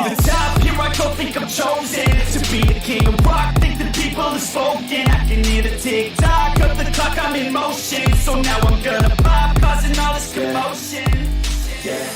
to the top, here I go, think I'm chosen to be the king of rock, think the people have spoken. I can hear the tick-tock of the clock, I'm in motion. So now I'm gonna pop, causing all this commotion. Yeah.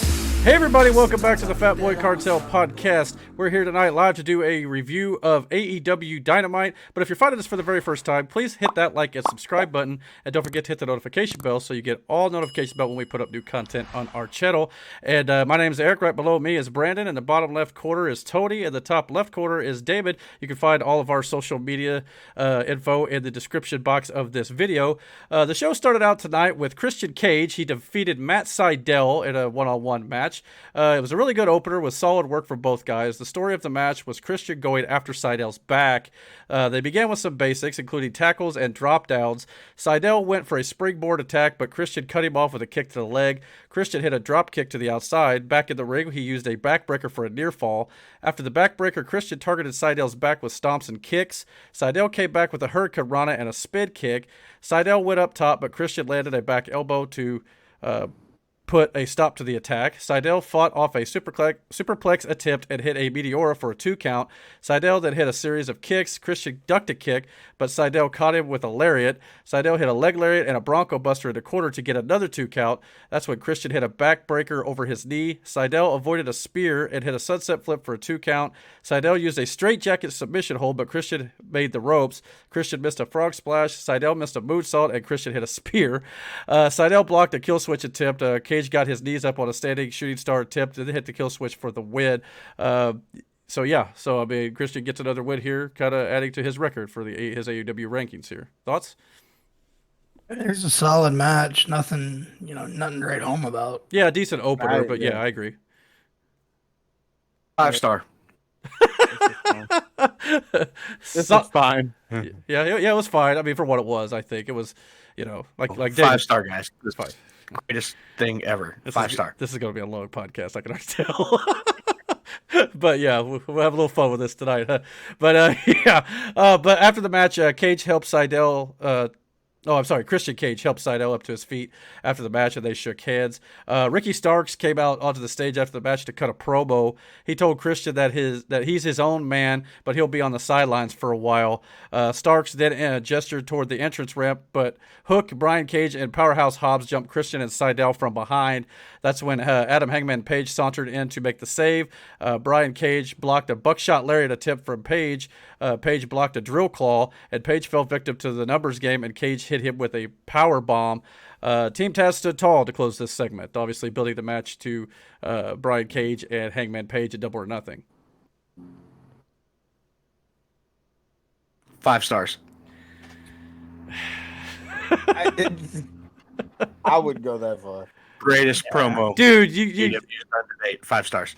Hey everybody, welcome back to the Fat Boy Cartel podcast. We're here tonight live to do a review of AEW Dynamite. But if you're finding this for the very first time, please hit that like and subscribe button. And don't forget to hit the notification bell so you get all notifications about when we put up new content on our channel. And my name is Eric. Right below me is Brandon. In the bottom left corner is Tony. In the top left corner is David. You can find all of our social media info in the description box of this video. The show started out tonight with Christian Cage. He defeated Matt Sydal in a one-on-one match. It was a really good opener with solid work for both guys. The story of the match was Christian going after Sydal's back. They began with some basics, including tackles and drop downs. Sydal went for a springboard attack, but Christian cut him off with a kick to the leg. Christian hit a drop kick to the outside. Back in the ring, he used a backbreaker for a near fall. After the backbreaker, Christian targeted Sydal's back with stomps and kicks. Sydal came back with a hurricane rana and a spin kick. Sydal went up top, but Christian landed a back elbow to put a stop to the attack. Sydal fought off a superplex attempt and hit a Meteora for a 2 count. Sydal then hit a series of kicks. Christian ducked a kick, but Sydal caught him with a lariat. Sydal hit a leg lariat and a Bronco Buster in the corner to get another 2 count. That's when Christian hit a backbreaker over his knee. Sydal avoided a spear and hit a sunset flip for a 2 count. Sydal used a straightjacket submission hold, but Christian made the ropes. Christian missed a frog splash. Sydal missed a moonsault, and Christian hit a spear. Sydal blocked a kill switch attempt. Cage got his knees up on a standing shooting star attempt and hit the kill switch for the win. So I mean, Christian gets another win here, kind of adding to his record for his AEW rankings here. Thoughts? It's a solid match. Nothing to write home about. Yeah, decent opener, but yeah, I agree. 5-star. This is fine. Yeah, it was fine. I mean, for what it was, I think it was, like 5-star, guys. It's fine. Greatest thing ever. 5-star. This is going to be a long podcast, I can already tell. But yeah, we'll have a little fun with this tonight. Huh? But but after the match, Cage helped Sydal. Christian Cage helped Sydal up to his feet after the match, and they shook hands. Ricky Starks came out onto the stage after the match to cut a promo. He told Christian that he's his own man, but he'll be on the sidelines for a while. Starks then gestured toward the entrance ramp, but Hook, Brian Cage, and Powerhouse Hobbs jumped Christian and Sydal from behind. That's when Adam Hangman Page sauntered in to make the save. Brian Cage blocked a buckshot lariat attempt from Page. Page blocked a drill claw, and Page fell victim to the numbers game, and Cage hit him with a power bomb. Team Taz stood tall to close this segment, obviously building the match to Brian Cage and Hangman Page at Double or Nothing. 5 stars. I wouldn't go that far. Greatest promo. Dude, you 5 stars.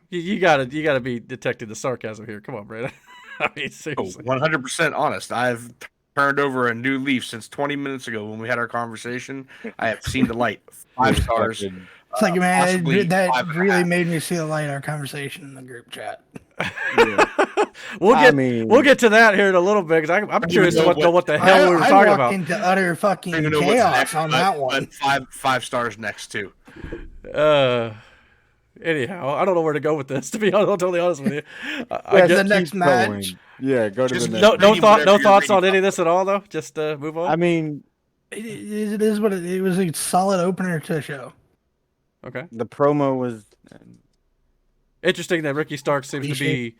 You gotta be detecting the sarcasm here. Come on, Brandon. I mean, seriously. 100% honest. I've turned over a new leaf since 20 minutes ago when we had our conversation. I have seen the light. 5 stars. It's like, man, that really made me see the light in our conversation in the group chat. Yeah. We'll get to that here in a little bit because I'm curious to what the hell we were talking about. Into utter fucking chaos on that one. 5 stars next too. Anyhow, I don't know where to go with this. To be totally honest with you, the next match. Going. Yeah, go to the next. No thoughts on any of this at all, though. Just move on. I mean, it is what it was. A solid opener to the show. Okay. The promo was interesting that Ricky Starks seems to be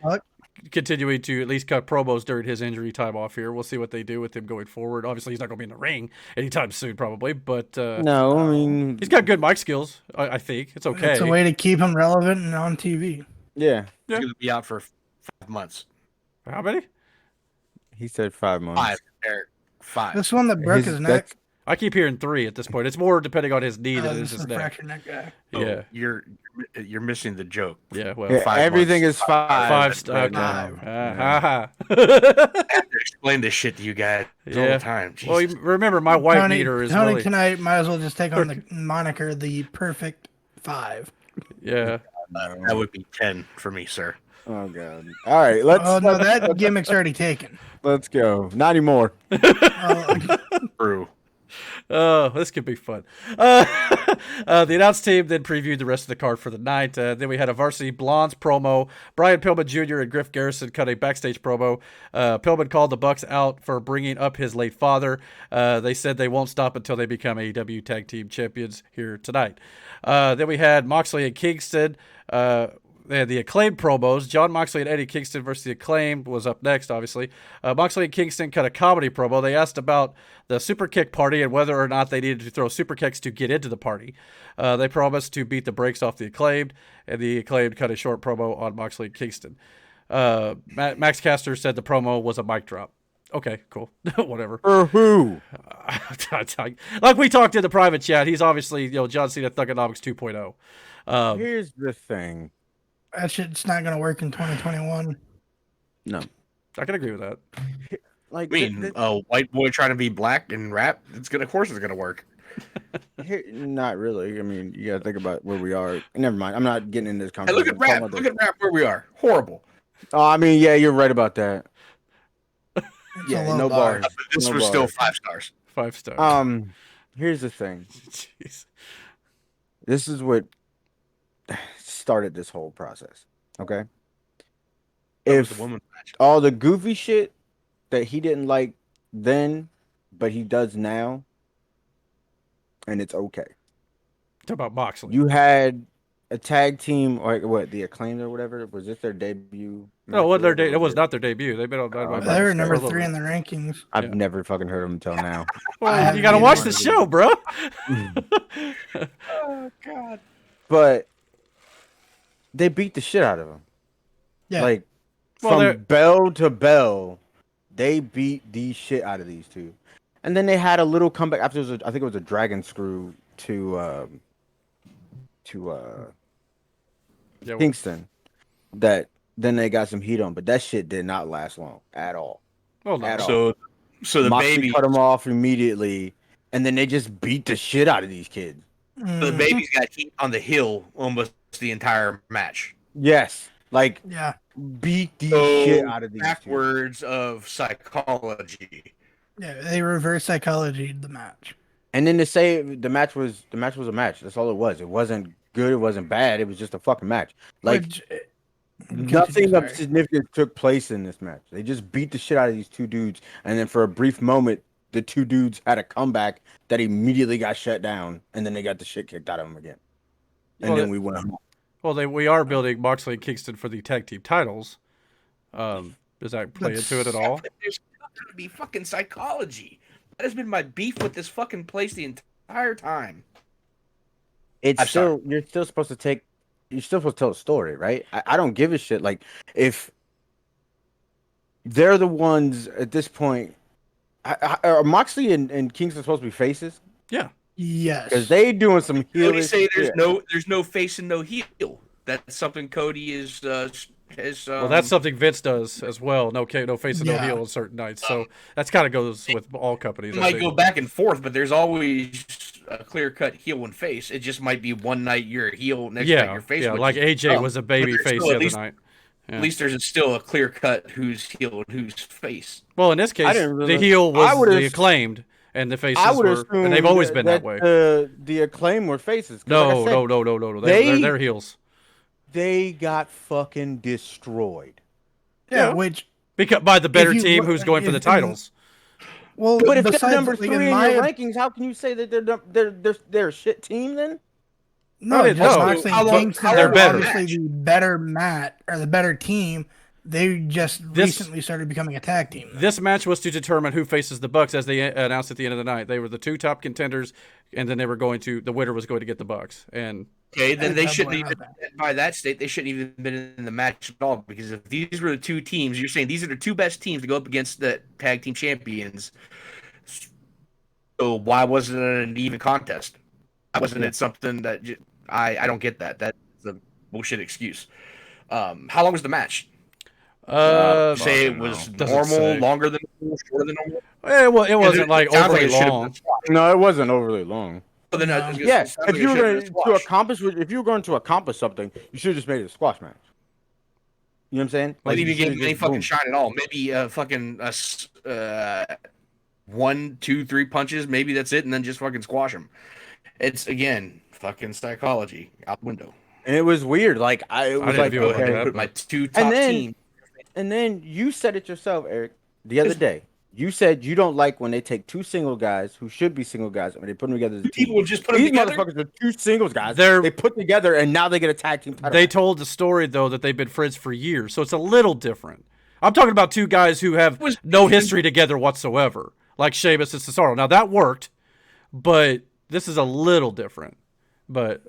continuing to at least cut promos during his injury time off here. We'll see what they do with him going forward. Obviously, he's not going to be in the ring anytime soon, probably. But no, I mean, he's got good mic skills. I think it's okay. It's a way to keep him relevant and on TV. Yeah, he's going to be out for 5 months. How many? He said 5 months. 5, Eric. 5. This one that broke his neck. I keep hearing 3 at this point. It's more depending on his knee than it is his neck. Guy. Yeah, you're missing the joke. Yeah, well, yeah, everything is 5. 5 stars. I have to explain this shit to you guys all the time. Jesus. Well, remember my white meter is Tony really... tonight might as well just take on the moniker the perfect 5. Yeah, that would be 10 for me, sir. Oh god! All right, let's. Oh no, that gimmick's already taken. Let's go. Not anymore. True. Oh, this could be fun. The announced team then previewed the rest of the card for the night. Then we had a Varsity Blondes promo. Brian Pillman Jr. and Griff Garrison cut a backstage promo. Pillman called the Bucks out for bringing up his late father. They said they won't stop until they become AEW Tag Team Champions here tonight. Then we had Moxley and Kingston. They had the Acclaimed promos. John Moxley and Eddie Kingston versus the Acclaimed was up next, obviously. Moxley and Kingston cut a comedy promo. They asked about the super kick party and whether or not they needed to throw super kicks to get into the party. They promised to beat the brakes off the Acclaimed, and the Acclaimed cut a short promo on Moxley and Kingston. Max Caster said the promo was a mic drop. Okay, cool. Whatever. For who? Like we talked in the private chat, he's obviously, John Cena Thugonomics 2.0. Here's the thing. That shit's not gonna work in 2021. No. I can agree with that. Like, I mean, a white boy trying to be black and rap, of course it's gonna work. not really. I mean, you gotta think about where we are. Never mind. I'm not getting into this Hey, conversation. look at rap where we are. Horrible. Oh, I mean, yeah, you're right about that. It's Yeah, a low no bar. bars. This No was still bars. 5 stars. 5 stars. Here's the thing. Jeez. This is what started this whole process. Okay. That was If the women's match. all the goofy shit that he didn't like then, but he does now, and it's okay. Talk about Moxley. You had a tag team, or what, the Acclaimed or whatever. Was this their debut? No, it wasn't match? it was not their debut. They've been on Dynamite. They were for number a little 3 bit. in the rankings. I've Yeah. never fucking heard of them until now. Well, you got to watch the show, bro. Oh God. But they beat the shit out of him. Yeah. Like, Well, they're- from bell to bell, they beat the shit out of these two. And then they had a little comeback after, I think it was a dragon screw to Yeah, Kingston. That then they got some heat on, but that shit did not last long at all. well, no. at all. So the Moxley baby, cut him off immediately, and then they just beat the shit out of these kids. so the baby's got heat on the hill almost the entire match. Yes, like Yeah. beat the So shit out of these two. backwards of psychology. Yeah, they reverse psychology the match. And then to say the match was a match. That's all it was. It wasn't good. It wasn't bad. It was just a fucking match. Like Which, nothing of sorry. significance took place in this match. They just beat the shit out of these two dudes, and then for a brief moment, the two dudes had a comeback that immediately got shut down, and then they got the shit kicked out of them again. And Well, then we went home. Well, we are building Moxley and Kingston for the tag team titles. Does that play into it at all? But there's still gonna be fucking psychology. That has been my beef with this fucking place the entire time. It's I'm still you're still supposed to tell a story, right? I don't give a shit. Like if they're the ones at this point, are Moxley and Kingston supposed to be faces? Yeah. Yes. Because they doing some Cody heelish say there's shit. no face and no heel. That's something Cody is Well, that's something Vince does as well. No face and no Yeah. heel on certain nights. So that's kind of goes with all companies. it I might think. go back and forth, but there's always a clear cut heel and face. It just might be one night you're a heel, next night Yeah, you're face. yeah. which Like is AJ dumb. was a But baby there's face still the at other least- night. Yeah. At least there's still a clear cut who's heel and who's face. Well, in this case, didn't the realize- heel I was would've- the Acclaimed, and the faces I would were, assume and they've always been that way. The Acclaim were faces. 'Cause like I No, said, no. they- They're heels. They got fucking destroyed. yeah, yeah. which Because by the better you team look- who's going for the if- titles. well, But if they're besides, number like, 3 in my your rankings, how can you say that they're a shit team then? no, No, just no. Moxley How and long- Kingston how They're are long better. obviously the better mat or the better team. They just This- recently started becoming a tag team. This match was to determine who faces the Bucks, as they announced at the end of the night. They were the 2 top contenders, and then the winner was going to get the Bucks. And Okay, then I they don't shouldn't know even, by that state, they shouldn't even been in the match at all. Because if these were the two teams, you're saying these are the two best teams to go up against the tag team champions. So why wasn't it an even contest? Why wasn't it something that I don't get that? That's a bullshit excuse. How long was the match? Say it was Doesn't normal, say. longer than normal, shorter than normal. it wasn't like sounds overly it should have long. been squashed. No, it wasn't overly long. Well, then, No. Yeah, it sounds if like you it were should have going been to squashed. if you were going to accomplish something, you should have just made it a squash match. You know what I'm saying? They didn't you even should've get any just fucking boom. shine at all. Maybe 1, 2, 3 punches, maybe that's it, and then just fucking squash him. It's again fucking psychology out the window. And it was weird. Like it was didn't like, view it like okay. that. Put my 2 top teams. And then you said it yourself, Eric, the other day. You said you don't like when they take 2 single guys who should be single guys and they put them together as a team. People would just put them These together. motherfuckers are 2 singles guys. They're- They put together and now they get a tag team title. They told the story though that they've been friends for years, so it's a little different. I'm talking about 2 guys who have no history together whatsoever, like Sheamus and Cesaro. Now that worked, but this is a little different. But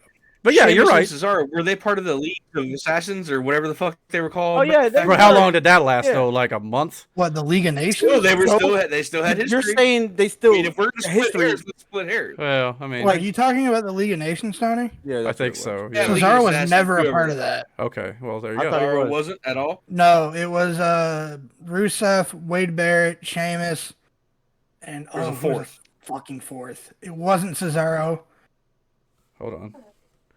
yeah, Sheamus you're right. and Cesaro, were they part of the League of Assassins or whatever the fuck they were called? Oh, yeah, they- For how long did that last though? Like a month? What, the League of Nations? No, they still had history. You're saying they still I mean, if we're gonna split hairs, let's split hairs. Well, I mean, What, you talking about the League of Nations, Tony? Yeah, I that's think what it so. was. Yeah. Yeah, League Cesaro of was Assassins, never a whoever. part of that. Okay. Well, there you I go. thought he Cesaro was. wasn't at all. No, it was Rusev, Wade Barrett, Sheamus, and There's a who was fourth. the fucking fourth. It wasn't Cesaro. Hold on.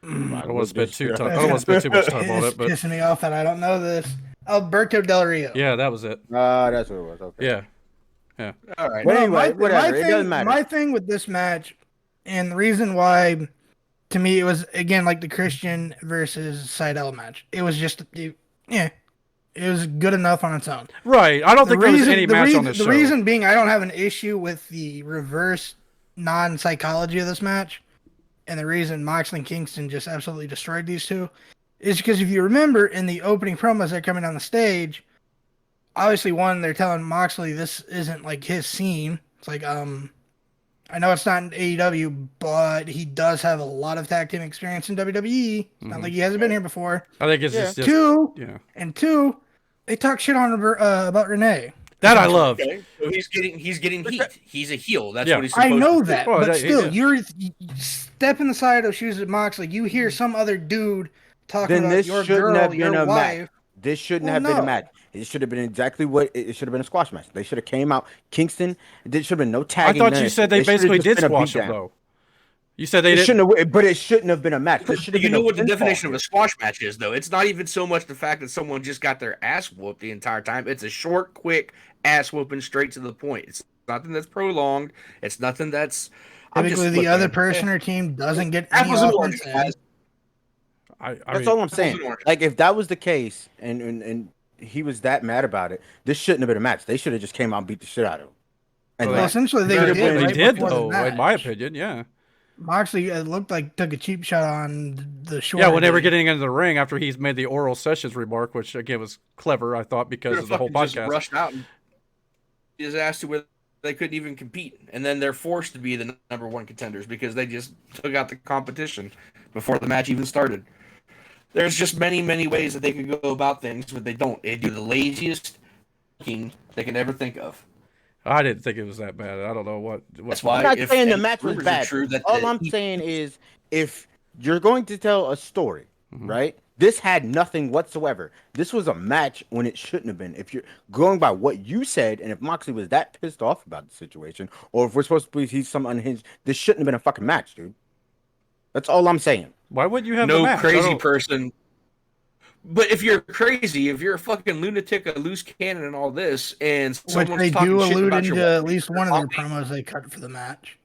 I don't want to spend too much time on It's it, but pissing me off that I don't know this. Alberto Del Rio. yeah, that was it. That's what it was. Okay. Yeah. All right. But No, anyway, whatever. It doesn't matter. My thing with this match, and the reason why, to me, it was again like the Christian versus Seidel match. It was just, it was good enough on its own. Right. I don't think there was any match on this show. The reason being, I don't have an issue with the reverse non-psychology of this match, and the reason Moxley and Kingston just absolutely destroyed these two is because if you remember in the opening promos they're coming on the stage, obviously one, they're telling Moxley this isn't like his scene. It's like, I know it's not in AEW, but he does have a lot of tag team experience in WWE. It's not like he hasn't been here before. I think it's just Two, yeah. they talk shit on about Renee. That I loved. Okay. So he's getting heat. He's a heel. That's Yeah. what he's supposed I know to do. that, Well, but that- still, yeah. you step in the side of shoes of Moxley. You hear some other dude talking Then about this your shouldn't girl, have been your a wife. match. This shouldn't Well, have been no. a match. It should have been exactly what it should have been, a squash match. They should have came out. Kingston, there should have been no I tagging. thought none you of said it. they It should have basically just did been a squash him beatdown. though. You said they It didn't. shouldn't have, but it shouldn't have been a match. This should have You been know a what the pinfall. definition of a squash match is, though? It's not even so much the fact that someone just got their ass whooped the entire time. It's a short, quick ass whooping straight to the point. It's nothing that's prolonged. It's nothing that's. Typically, the other person or team doesn't get any Apples and offense oranges, in. guys. I That's mean, all I'm saying. and oranges. Like, if that was the case, and he was that mad about it, this shouldn't have been a match. They should have just came out and beat the shit out of him. And Well, Well, left. essentially, they They did. they right did before the though, in my match. opinion. Yeah. Moxley, it looked like took a cheap shot on the short. Yeah, when they were getting into the ring after he's made the oral sessions remark, which again was clever, I thought, because of the whole Just podcast. rushed out and his ass to where they couldn't even compete, and then they're forced to be the number one contenders because they just took out the competition before the match even started. There's just many, many ways that they could go about things, but they don't. They do the laziest thing they can ever think of. I didn't think it was that bad. I don't know what. That's why. I'm not if- saying the and match was rumors are bad. true that All the- I'm saying is, if you're going to tell a story, right? This had nothing whatsoever. This was a match when it shouldn't have been. If you're going by what you said, and if Moxley was that pissed off about the situation, or if we're supposed to believe he's some unhinged, this shouldn't have been a fucking match, dude. That's all I'm saying. Why wouldn't you have the no match? I crazy don't- person. But if you're crazy, if you're a fucking lunatic, a loose cannon, and all this, and Which someone's they talking do shit allude about into your at wife, least one of their promos they cut for the match.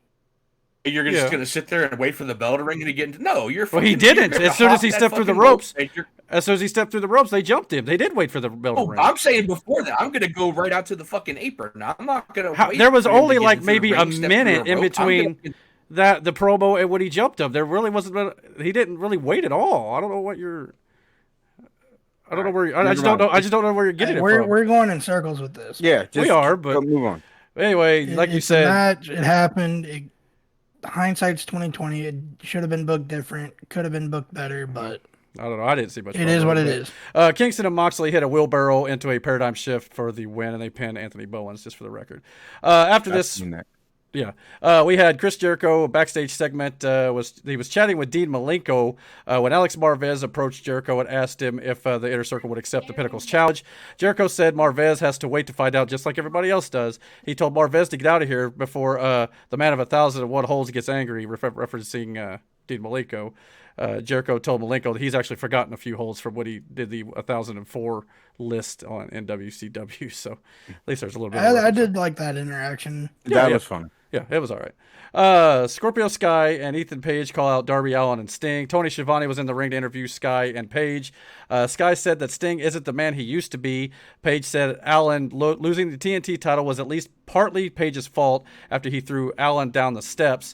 you're Yeah. just gonna sit there and wait for the bell to ring and to get into. No, you're. Well, he fucking- didn't. you're gonna As soon as hop he that stepped through the fucking rope, ropes, and you're- as soon as he stepped through the ropes, they jumped him. They did wait for the bell to Oh, ring. I'm saying before that, I'm gonna go right out to the fucking apron. Now, I'm not gonna. How, wait there was for him to only get like into the maybe ring, a step through minute the in rope. I'm between gonna- that the promo and when he jumped him. There really wasn't. He didn't really wait at all. I don't know what you're. I don't know where. I just don't know. I just don't know where you're getting it from. We're going in circles with this. Yeah, just We are, but- move on. Anyway, like you It's a said, match. It happened. Hindsight's 2020. It should have been booked different. Could have been booked better, but I don't know. I didn't see much. it is what it is. Kingston and Moxley hit a wheelbarrow into a paradigm shift for the win, and they pinned Anthony Bowens, just for the record. After this, we had Chris Jericho, a backstage segment. He was chatting with Dean Malenko when Alex Marvez approached Jericho and asked him if the Inner Circle would accept the Pinnacle's challenge. Jericho said Marvez has to wait to find out, just like everybody else does. He told Marvez to get out of here before the man of 1,001 holes gets angry, referencing Dean Malenko. Jericho told Malenko that he's actually forgotten a few holds from what he did the 1004 list on NWCW. So at least there's a little bit. I did like that interaction. That was fun. Yeah, it was all right. Scorpio, Skye, and Ethan Page call out Darby Allin and Sting. Tony Schiavone was in the ring to interview Skye and Page. Skye said that Sting isn't the man he used to be. Page said Allin losing the TNT title was at least partly Page's fault after he threw Allin down the steps.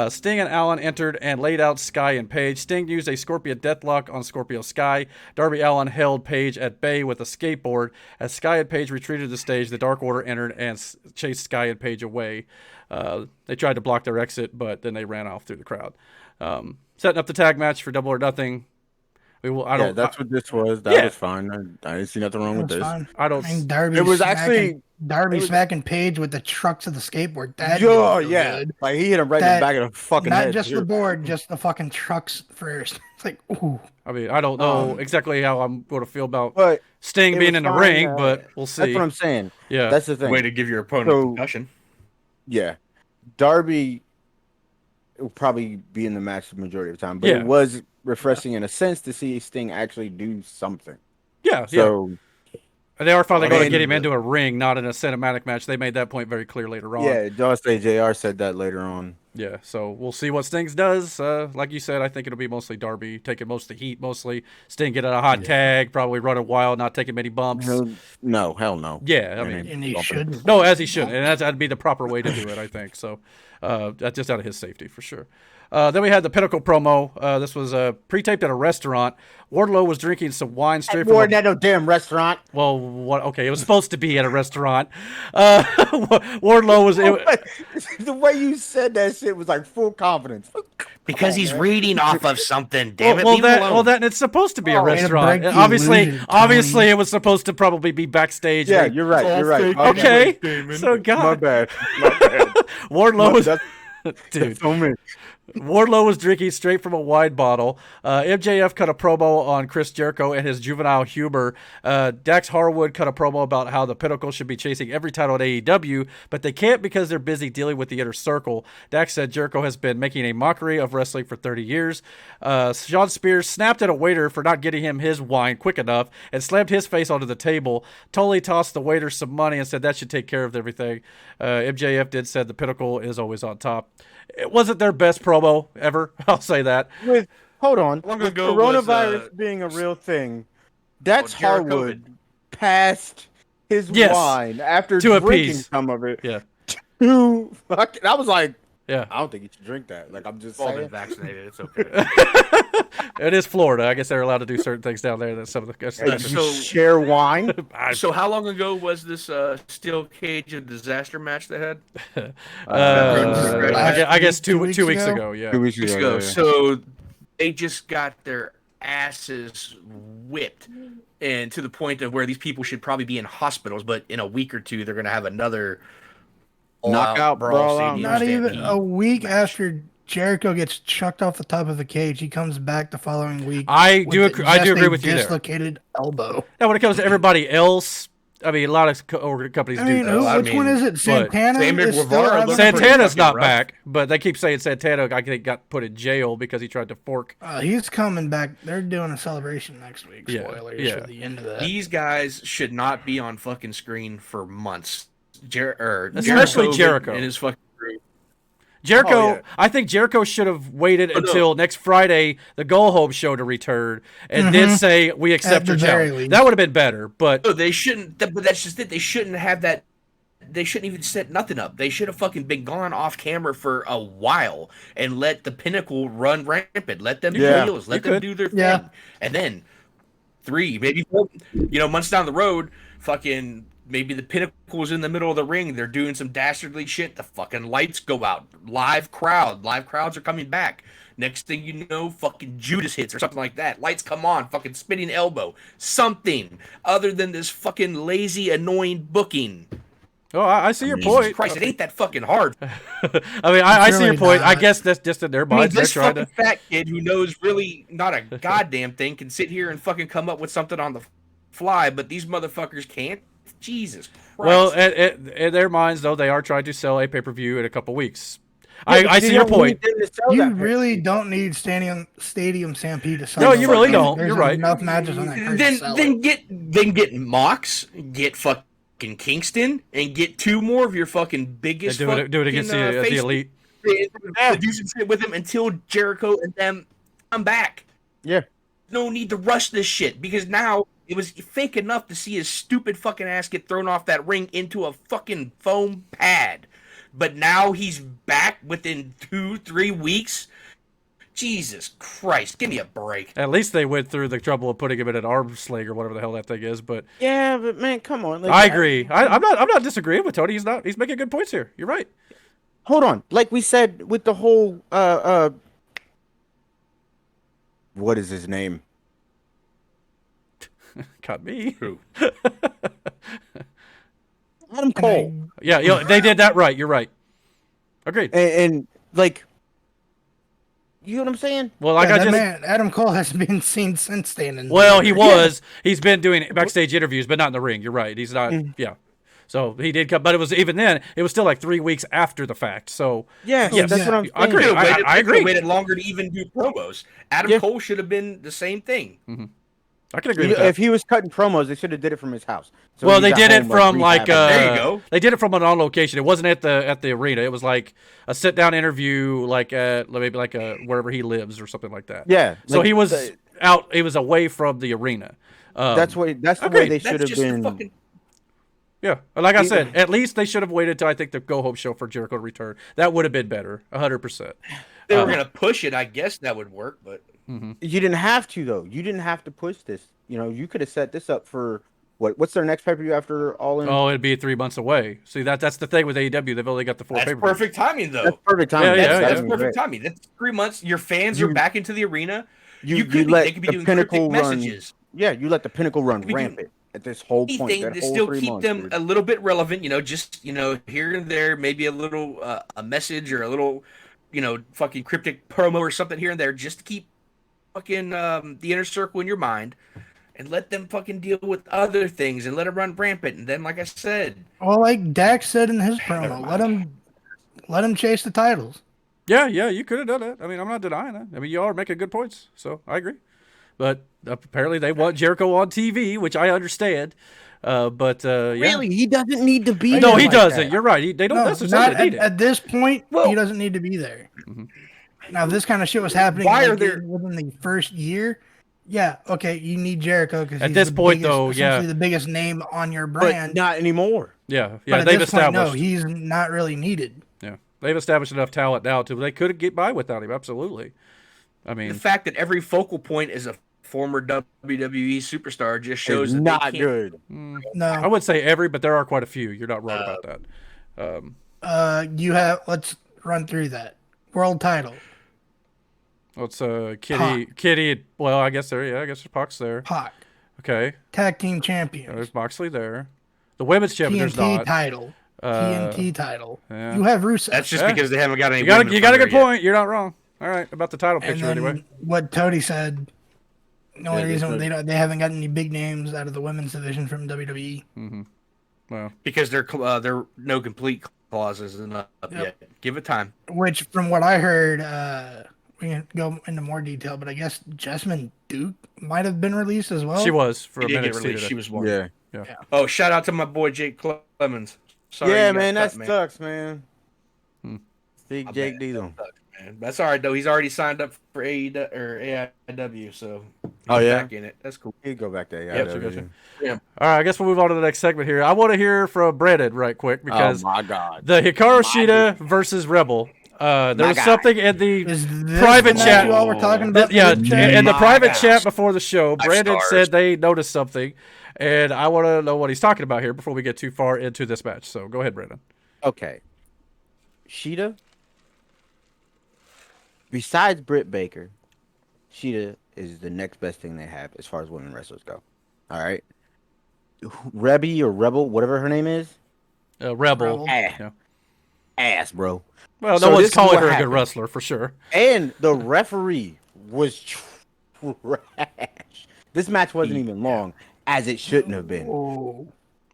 Sting and Allin entered and laid out Skye and Page. Sting used a Scorpion deathlock on Scorpio Skye. Darby Allin held Page at bay with a skateboard. As Skye and Page retreated to the stage, the Dark Order entered and chased Skye and Page away. They tried to block their exit, but then they ran off through the crowd. Setting up the tag match for Double or Nothing. That's what this was. That was fine. I didn't see nothing wrong with this. Fine. I don't. Darby. It was actually Darby smacking Page with the trucks of the skateboard. That good. Like he hit him right in the back of the fucking not head. Not just the board, just the fucking trucks first. It's like, ooh. I mean, I don't know exactly how I'm going to feel about Sting being in the ring, but we'll see. That's what I'm saying. Yeah, that's the thing. Way to give your opponent a concussion. Yeah, Darby will probably be in the match the majority of the time, but it was refreshing in a sense to see Sting actually do something. Yeah, so they are finally going to get him into a ring, not in a cinematic match. They made that point very clear later on. Yeah, Just JR said that later on. Yeah, so we'll see what Sting does. Like you said, I think it'll be mostly Darby taking most of the heat, mostly Sting getting a hot tag, probably running wild, not taking many bumps. Hell no. Yeah, I mean, and he should. No, as he should, and that'd be the proper way to do it, I think. So that's just out of his safety for sure. Then we had the Pinnacle promo. This was pre-taped at a restaurant. Wardlow was drinking some wine straight from at no damn restaurant. Well, what? Okay, it was supposed to be at a restaurant. Wardlow was. The way you said that shit was like full confidence. Because he's reading off of something. Damn it! It's supposed to be a restaurant. Obviously, it was supposed to probably be backstage. Yeah, you're right. Okay, so God, my bad. Wardlow was. Dude, so many. Wardlow was drinking straight from a wine bottle. MJF cut a promo on Chris Jericho and his juvenile humor. Dax Harwood cut a promo about how the Pinnacle should be chasing every title at AEW, but they can't because they're busy dealing with the Inner Circle. Dax said Jericho has been making a mockery of wrestling for 30 years. Sean Spears snapped at a waiter for not getting him his wine quick enough and slammed his face onto the table. Tully tossed the waiter some money and said that should take care of everything. MJF did said the Pinnacle is always on top. It wasn't their best promo ever. I'll say that. Hold on. Long with ago coronavirus being a real thing, Dax Harwood passed his wine after drinking some of it. Yeah. I was like, yeah, I don't think you should drink that. Like, I'm just all saying. been vaccinated. It's okay. It is Florida. I guess they're allowed to do certain things down there that some of the guys share wine. So how long ago was this steel cage and disaster match they had? I guess two weeks ago. Yeah, 2 weeks ago. So they just got their asses whipped, and to the point of where these people should probably be in hospitals. But in a week or two, they're going to have another knockout brawl. Not even a week after Jericho gets chucked off the top of the cage, he comes back the following week. I do agree with you there. Dislocated elbow. Now, when it comes to everybody else, I mean, a lot of companies do that. Which one is it? Santana? Santana's not back, but they keep saying Santana, I think, got put in jail because he tried to fork. He's coming back. They're doing a celebration next week. Spoilers for the end of that. These guys should not be on fucking screen for months. Especially Jericho and his fucking crew. Jericho, I think Jericho should have waited until next Friday, the Go Home show, to return, and then say we accept your challenge. That would have been better. But no, they shouldn't. But that's just it. They shouldn't have that. They shouldn't even set nothing up. They should have fucking been gone off camera for a while and let the Pinnacle run rampant. Let them do deals. Let them do their thing. And then 3, maybe 4, months down the road, fucking. Maybe the Pinnacle's in the middle of the ring. They're doing some dastardly shit. The fucking lights go out. Live crowds are coming back. Next thing you know, fucking Judas hits or something like that. Lights come on. Fucking spinning elbow. Something other than this fucking lazy, annoying booking. Oh, I see your point. Jesus Christ, it ain't that fucking hard. I mean, I see your point. I guess that's just in their minds. This fucking fat kid who knows really not a goddamn thing can sit here and fucking come up with something on the fly, but these motherfuckers can't. Jesus Christ. Well, in their minds, though, they are trying to sell a pay-per-view in a couple weeks. I see your point. You really don't need stadium stampede to sell. No, you really There's don't. You're right. Enough matches on that card to sell Then it. get Mox, get fucking Kingston, and get 2 more of your fucking biggest. Do it against the elite. Do some shit with him until Jericho and them come back. Yeah. No need to rush this shit because now it was fake enough to see his stupid fucking ass get thrown off that ring into a fucking foam pad. But now he's back within 2-3 weeks. Jesus Christ, give me a break. At least they went through the trouble of putting him in an arm sling or whatever the hell that thing is. But yeah, but man, come on. Like, I agree. I'm not disagreeing with Tony. He's making good points here. You're right. Hold on. Like we said with the whole what is his name? Got me. Who? Adam Cole. Yeah, they did that right. You're right. Agreed. And like, you know what I'm saying? Well, like Adam Cole hasn't been seen since then. Well, he was. He's been doing backstage interviews, but not in the ring. You're right. He's not. Yeah. So he did come, but it was even then. It was still like 3 weeks after the fact. So yes, that's what I'm saying. I agree. I agree. Waited longer to even do promos. Adam Cole should have been the same thing. Mm-hmm. I can agree with that. If he was cutting promos, they should have did it from his house. So well, they did it from like there you go. They did it from an on location. It wasn't at the arena. It was like a sit down interview, like at maybe like wherever he lives or something like that. Yeah. So he was out. He was away from the arena. That's the way they should have been. Yeah, like I said, at least they should have waited till I think the go home show for Jericho to return. That would have been better, 100%. They were gonna push it. I guess that would work, but you didn't have to though. You didn't have to push this. You know, you could have set this up for what's their next pay-per-view after All In? Oh, it'd be 3 months away. See, that's the thing with AEW. They've only got the 4 that's pay-per-views. perfect timing though. That's perfect timing. That's perfect timing. That's 3 months. Your fans are back into the arena. They could be doing Pinnacle cryptic messages. Yeah, you let the Pinnacle run rampant at this whole point. Anything to still keep them a little bit relevant, just here and there, maybe a little a message or a little, fucking cryptic promo or something here and there, just to keep fucking the inner circle in your mind, and let them fucking deal with other things and let them run rampant. And then, like I said, well, like Dax said in his promo, let him chase the titles. Yeah, you could have done that. I mean, I'm not denying that. I mean, you all are making good points, so I agree. But apparently they want Jericho on TV, which I understand. Really, he doesn't need to be. No, he like doesn't. that. You're right. They don't necessarily need it. At this point, he doesn't need to be there. Mm-hmm. Now, if this kind of shit was happening within the first year, yeah, okay, you need Jericho because at this point, though, the biggest name on your brand. But not anymore. Yeah, but they've at this point, established. no, he's not really needed. Yeah, they've established enough talent now they could get by without him. Absolutely. I mean, the fact that every focal point is a former WWE superstar just shows that not they can't. good. No, I would say every, but there are quite a few. You're not wrong about that. Let's run through that. World title. It's Kitty. Well, I guess I guess Pac's there. Pac. Okay. Tag team champion. There's Moxley there. The women's champion. There's TNT not. title. TNT title. Yeah. You have Rusev. That's just because they haven't got any. You got a good point. You're not wrong. All right, about the title picture and then anyway. What Tony said. The only reason they haven't gotten any big names out of the women's division from WWE. Mm-hmm. Well, because they're no complete clauses enough yet. Give it time. Which, from what I heard, we can go into more detail, but I guess Jessamine Duke might have been released as well. She was for a She did minute. get released. She was one. Yeah. Oh, shout out to my boy Jake Clemens. Sorry, yeah, you got man, cut, that sucks, man. Big Jake Diesel. Man. That's all right though. He's already signed up for AEW or AIW, so oh yeah, back in it. That's cool. He'd go back there. Yeah. All right, I guess we'll move on to the next segment here. I want to hear from Brandon right quick because my God, the Hikaru Shida versus Rebel. There was something in the private chat. You all were talking about in the private chat before the show, Brandon said they noticed something, and I want to know what he's talking about here before we get too far into this match. So go ahead, Brandon. Okay, Shida. Besides Britt Baker, Shida is the next best thing they have as far as women wrestlers go. All right, Rebel, whatever her name is, Rebel. Ass, bro. Well, no one's calling her a good wrestler for sure. And the referee was trash. This match wasn't even long, as it shouldn't have been. Oh.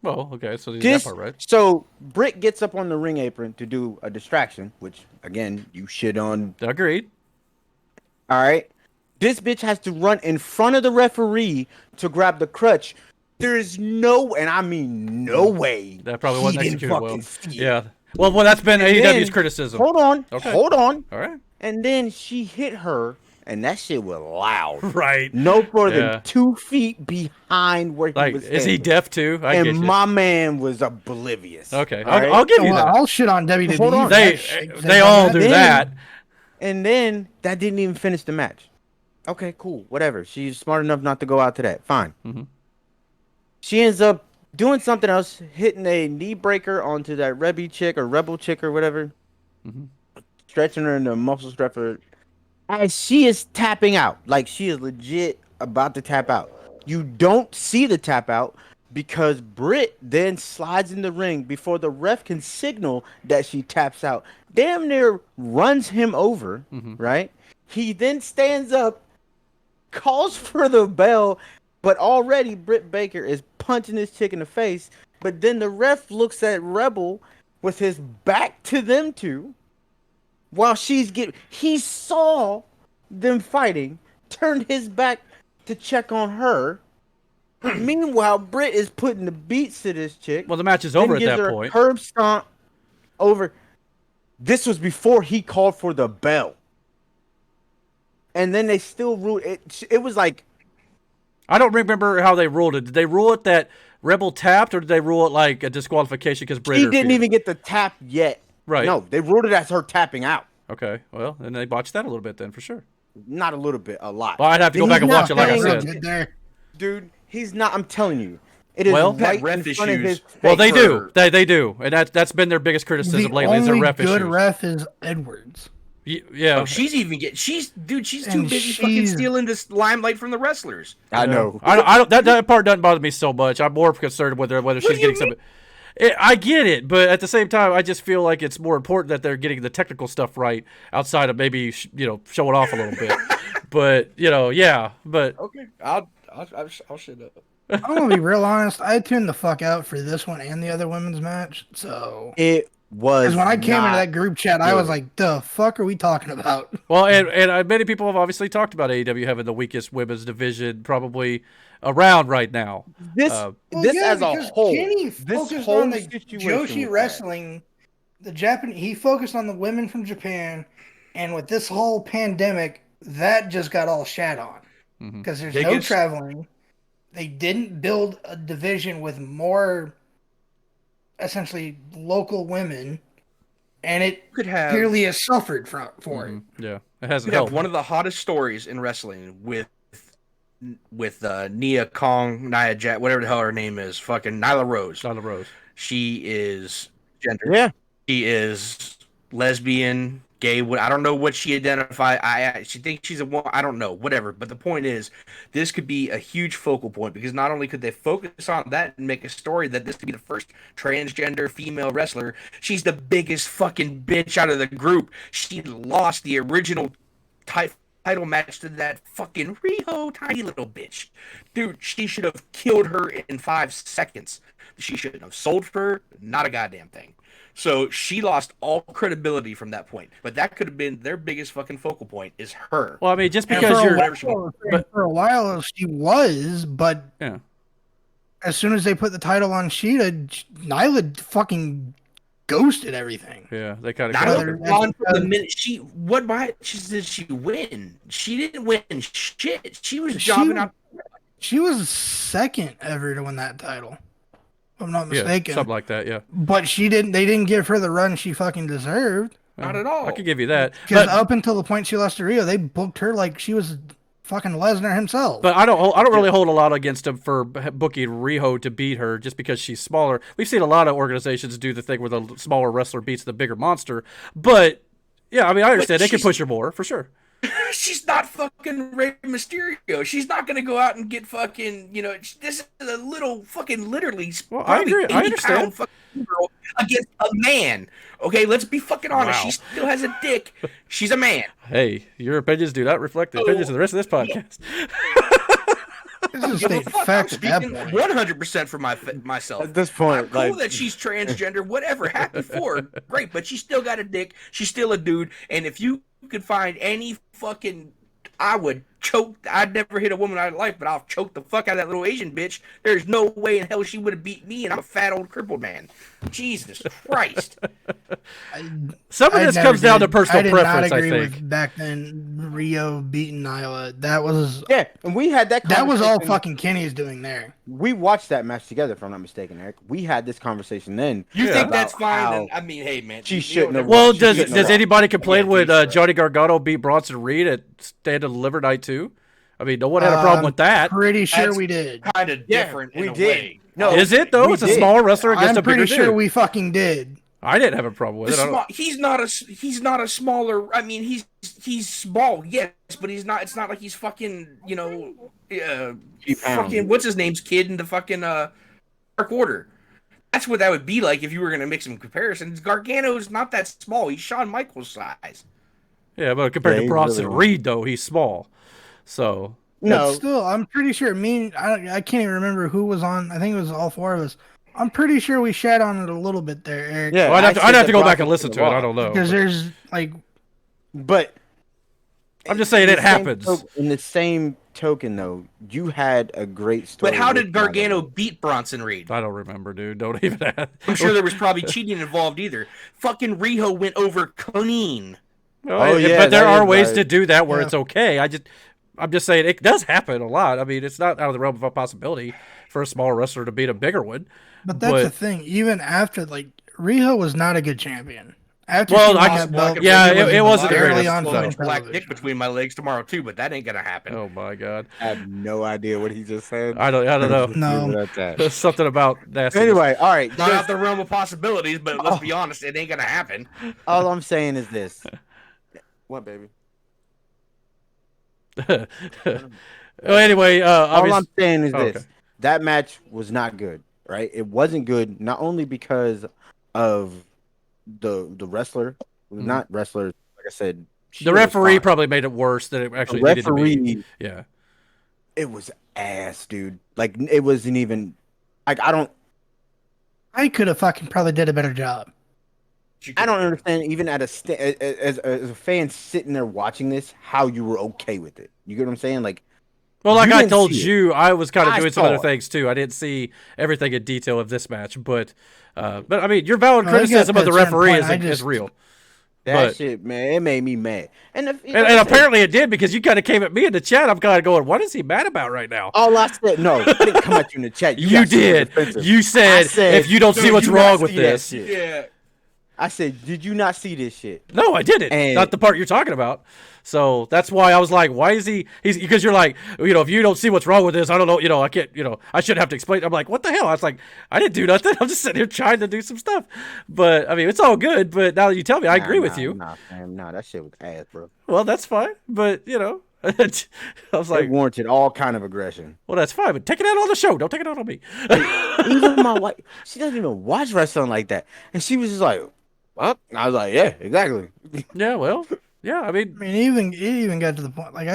Well, okay, so you that part right. So Britt gets up on the ring apron to do a distraction, which again you shit on. Agreed. All right, this bitch has to run in front of the referee to grab the crutch. There is no, and I mean no way. That probably wasn't he didn't executed well. fucking see it. Yeah. Well, that's been And AEW's then- criticism. Hold on. All right. And then she hit her, and that shit was loud. Right. No more than Yeah. 2 feet behind where he Like, was is he standing. deaf too? I get And you. my man was oblivious. Okay, All right? I'll give you Well, that. I'll shit on WWE. Hold on. for that shit, 'cause They done all that. do Then- that. And then that didn't even finish the match. Okay, cool, whatever. She's smart enough not to go out to that. Fine. Mhm. She ends up doing something else, hitting a knee breaker onto that Rebby chick or Rebel chick or whatever, stretching her into a muscle stretcher. As she is tapping out, like she is legit about to tap out. You don't see the tap out because Britt then slides in the ring before the ref can signal that she taps out. Damn near runs him over, right? He then stands up, calls for the bell, but already Britt Baker is punching this chick in the face. But then the ref looks at Rebel with his back to them two while he saw them fighting, turned his back to check on her. Meanwhile, Britt is putting the beats to this chick. Well, the match is over then at gives that her a point. curb stomp over. This was before he called for the bell. And then they still ruled it. It was like, I don't remember how they ruled it. Did they rule it that Rebel tapped, or did they rule it like a disqualification because Britt he didn't interfered? even get the tap yet. Right. No, they ruled it as her tapping out. Okay, well, then they botched that a little bit then, for sure. Not a little bit, a lot. Well, I'd have to go He's back and not watch it, like I paying said. Good there. Dude, he's not. I'm telling you, it is Well, right ref in front of his issues. Well, face. they do. They do. And that's been their biggest criticism The lately is their only ref good issues. ref is Edwards. Yeah. Oh, she's too And busy fucking she's- stealing this limelight from the wrestlers. I know. I don't that part doesn't bother me so much. I'm more concerned with whether she's do you getting some. I get it, but at the same time, I just feel like it's more important that they're getting the technical stuff right outside of maybe showing off a little bit. But yeah. But Okay, I'll shut up. I'm gonna be real honest. I tuned the fuck out for this one and the other women's match. So, It was. because when I came into not that group chat, I was good. like, "The fuck are we talking about?" well, and many people have obviously talked about AEW having the weakest women's division probably around right now. This Well, this yeah, as a because whole. Kenny This focused whole on the situation. Joshi was bad. wrestling, the Japan. He focused on the women from Japan, and with this whole pandemic, that just got all shat on because there's no Biggest- traveling. They didn't build a division with more, essentially local women, and it Could have clearly has suffered for it. Yeah, it hasn't could have helped. one of the hottest stories in wrestling with Nia Kong, Nia Jax, whatever the hell her name is, fucking Nyla Rose. Nyla Rose. She is gender. Yeah. She is lesbian, gay. I don't know what she identifies. She thinks she's a woman. I don't know. Whatever. But the point is, this could be a huge focal point because not only could they focus on that and make a story that this could be the first transgender female wrestler, she's the biggest fucking bitch out of the group. She lost the original title match to that fucking Riho tiny little bitch. Dude, she should have killed her in 5 seconds. She shouldn't have sold for her. Not a goddamn thing. So she lost all credibility from that point. But that could have been their biggest fucking focal point is her. Well, I mean, just And because for a you're while- for a while she was, but yeah. as soon as they put the title on Sheeta, Nyla fucking ghosted everything. Yeah, they kind Not of. Whether- on from the minute what matches did she win? She didn't win shit. She was jobbing out. She was second ever to win that title, if I'm not Yeah, mistaken. something like that. Yeah, But they didn't give her the run she fucking deserved. Not at all. I could give you that. Because But, up until the point she lost to Rio, they booked her like she was fucking Lesnar himself. but I don't really hold a lot against them for booking Riho to beat her just because she's smaller. We've seen a lot of organizations do the thing where the smaller wrestler beats the bigger monster. But yeah, I mean, I understand they can push her more for sure. She's not fucking Rey Mysterio. She's not gonna go out and get fucking. This is a little fucking literally. Well, I agree. I 80-pound understand. fucking girl against a man. Okay, let's be fucking honest. Wow. She still has a dick. She's a man. Hey, your opinions do not reflect the opinions of the rest of this podcast. This is a state fact at that Speaking point. 100% for myself. At this point, I'm cool like, that she's transgender, whatever. Happy for her, great. But she's still got a dick. She's still a dude. And if you could find any fucking, I would choke. I'd never hit a woman in my life, but I'll choke the fuck out of that little Asian bitch. There's no way in hell she would have beat me, and I'm a fat old crippled man. Jesus Christ. Some of I this never comes down to did. personal I did preference, not agree I think. with back then Rio beating Nyla. That was yeah, and we had that. that was all conversation- fucking Kenny's doing there. We watched that match together, if I'm not mistaken, Eric. We had this conversation then. You think about that's fine? how Then, I mean, hey, man. she you shouldn't have know, Well, She does shouldn't does have anybody complain Yeah, when do so. Johnny Gargano beat Bronson Reed at Stand and Deliver Night 2? I mean, no one had a problem with that. Pretty sure That's we did. kind of Yeah, different we in a did. way. No, Is it, though? we It's a did. smaller wrestler against I'm a bigger pretty sure dude. we fucking did. I didn't have a problem with it. I don't- He's not a smaller. I mean, he's small, yes, but he's not. It's not like he's fucking, you know, fucking what's his name's kid in the fucking Dark Order. That's what that would be like if you were gonna make some comparisons. Gargano's not that small. He's Shawn Michaels size. Yeah, but compared Yeah, to he's Bronson really- Reed, though, he's small. So, But No, still, I'm pretty sure. I can't even remember who was on. I think it was all four of us. I'm pretty sure we shat on it a little bit there, Eric. yeah, well, I'd have to, I I'd said have to that go back Brock and listen was to it. I wrong. don't know. Because there's like But I'm just saying in it the same happens. in the same token, though, you had a great story. But how with did Gargano Nyla. beat Bronson Reed? I don't remember, dude. Don't even ask. I'm sure there was probably cheating involved either. Fucking Riho went over clean. Oh, yeah, but there that are is ways right. to do that where Yeah. it's okay. I'm just saying it does happen a lot. I mean, it's not out of the realm of a possibility for a small wrestler to beat a bigger one. But that's the thing. Even after, like, Riho was not a good champion. After Well, she I won just- that belt, yeah, she it wasn't the barely greatest, on so. fucking Black dick television. between my legs tomorrow too, but that ain't gonna happen. Oh my god, I have no idea what he just said. I don't know. No. That's that. There's something about that. Anyway, all right. Not just- out the realm of possibilities, but let's be honest, it ain't gonna happen. all I'm saying is this. What, baby? well, anyway, All obviously, I'm saying is this: okay. that match was not good, right? It wasn't good not only because of the wrestler, not wrestler. Like I said, she the was referee fine. probably made it worse than it actually The needed to be. referee, Yeah. it was ass, dude. Like it wasn't even. Like I don't could have fucking probably did a better job. I don't understand even at as a fan sitting there watching this how you were okay with it. You get what I'm saying? Like, Well, like You I didn't told see it. you, I was kind of I doing some saw other it. things too. I didn't see everything in detail of this match, but I mean, your valid Well, I get criticism of the that certain referee point, is, I is just- real. that But- shit, man, it made me mad. And And apparently it did because you kind of came at me in the chat. I'm kind of going, what is he mad about right now? all I said, no, I didn't come at you in the chat. You got super did. defensive. You said, I said, if you don't see "Do what's you wrong not with see that this. shit?" Yeah. I said, did you not see this shit? No, I didn't. And- Not the part you're talking about. So that's why I was like, why is he's because you're like, if you don't see what's wrong with this, I don't know, I can't, I shouldn't have to explain. I'm like, what the hell? I was like, I didn't do nothing. I'm just sitting here trying to do some stuff. But I mean, it's all good. But now that you tell me, I agree with you. Nah, fam, nah, that shit was ass, bro. Well, that's fine. But, I was like, It warranted all kind of aggression. well, that's fine. But take it out on the show. Don't take it out on me. Even my wife, she doesn't even watch wrestling like that, and she was just like, "Well," and I was like, "Yeah, exactly." Yeah, well, yeah. I mean, I mean, it even got to the point like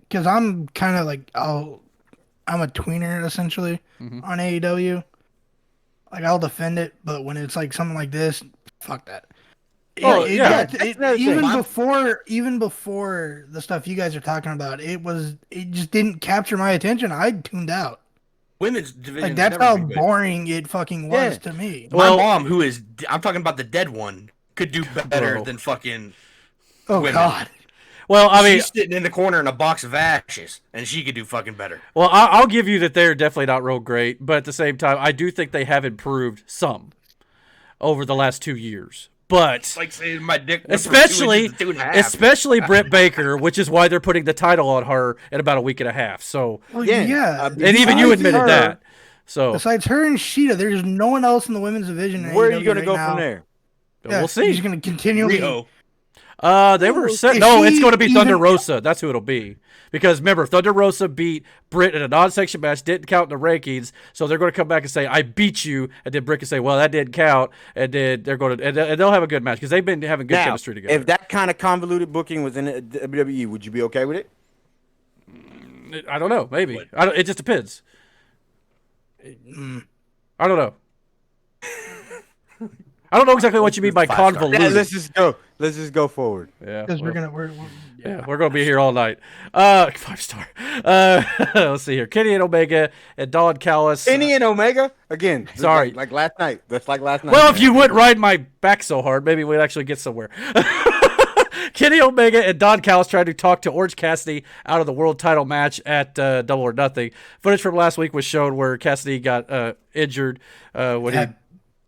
because I'm kind of like I'm a tweener essentially on AEW. Like I'll defend it, but when it's like something like this, fuck that. Oh, yeah. That's another thing. Even before the stuff you guys are talking about, it just didn't capture my attention. I tuned out. Women's division. Like that's how boring it fucking was Yeah. to me. My Well- mom, who is, I'm talking about the dead one, could do better Bro. than fucking. Oh women. God. well, I mean, She's sitting in the corner in a box of ashes, and she could do fucking better. well, I'll give you that they're definitely not real great, but at the same time, I do think they have improved some over the last 2 years. But It's like saying my dick. went from 2 especially, inches to 2.5. especially Britt Baker, which is why they're putting the title on her in about a week and a half. So, Well, Yeah. yeah. and even you Besides admitted her- that. So Besides her and Sheeta, there's no one else in the women's division. in Where are AEW you gonna right go now. from there? Yeah, we'll see. He's going to continually. Riho. They were set. If No, he it's going to be even- Thunder Rosa. That's who it'll be. Because remember, Thunder Rosa beat Britt in a non-section match, didn't count in the rankings. So they're going to come back and say, "I beat you," and then Britt can say, "Well, that didn't count," and then they're going to and they'll have a good match because they've been having good Now, chemistry together. if that kind of convoluted booking was in the WWE, would you be okay with it? I don't know. Maybe. What? It just depends. I don't know. I don't know exactly what you mean by 5 stars. convoluted. Yeah, let's just go. Let's just go forward. Yeah, Because well, we're gonna be here all night. 5-star. Let's see here. Kenny and Omega and Don Callis. Kenny and Omega again. Sorry. like last night. That's like last night. Well, if you wouldn't ride my back so hard, maybe we'd actually get somewhere. Kenny Omega and Don Callis tried to talk to Orange Cassidy out of the world title match at Double or Nothing. Footage from last week was shown where Cassidy got injured when he.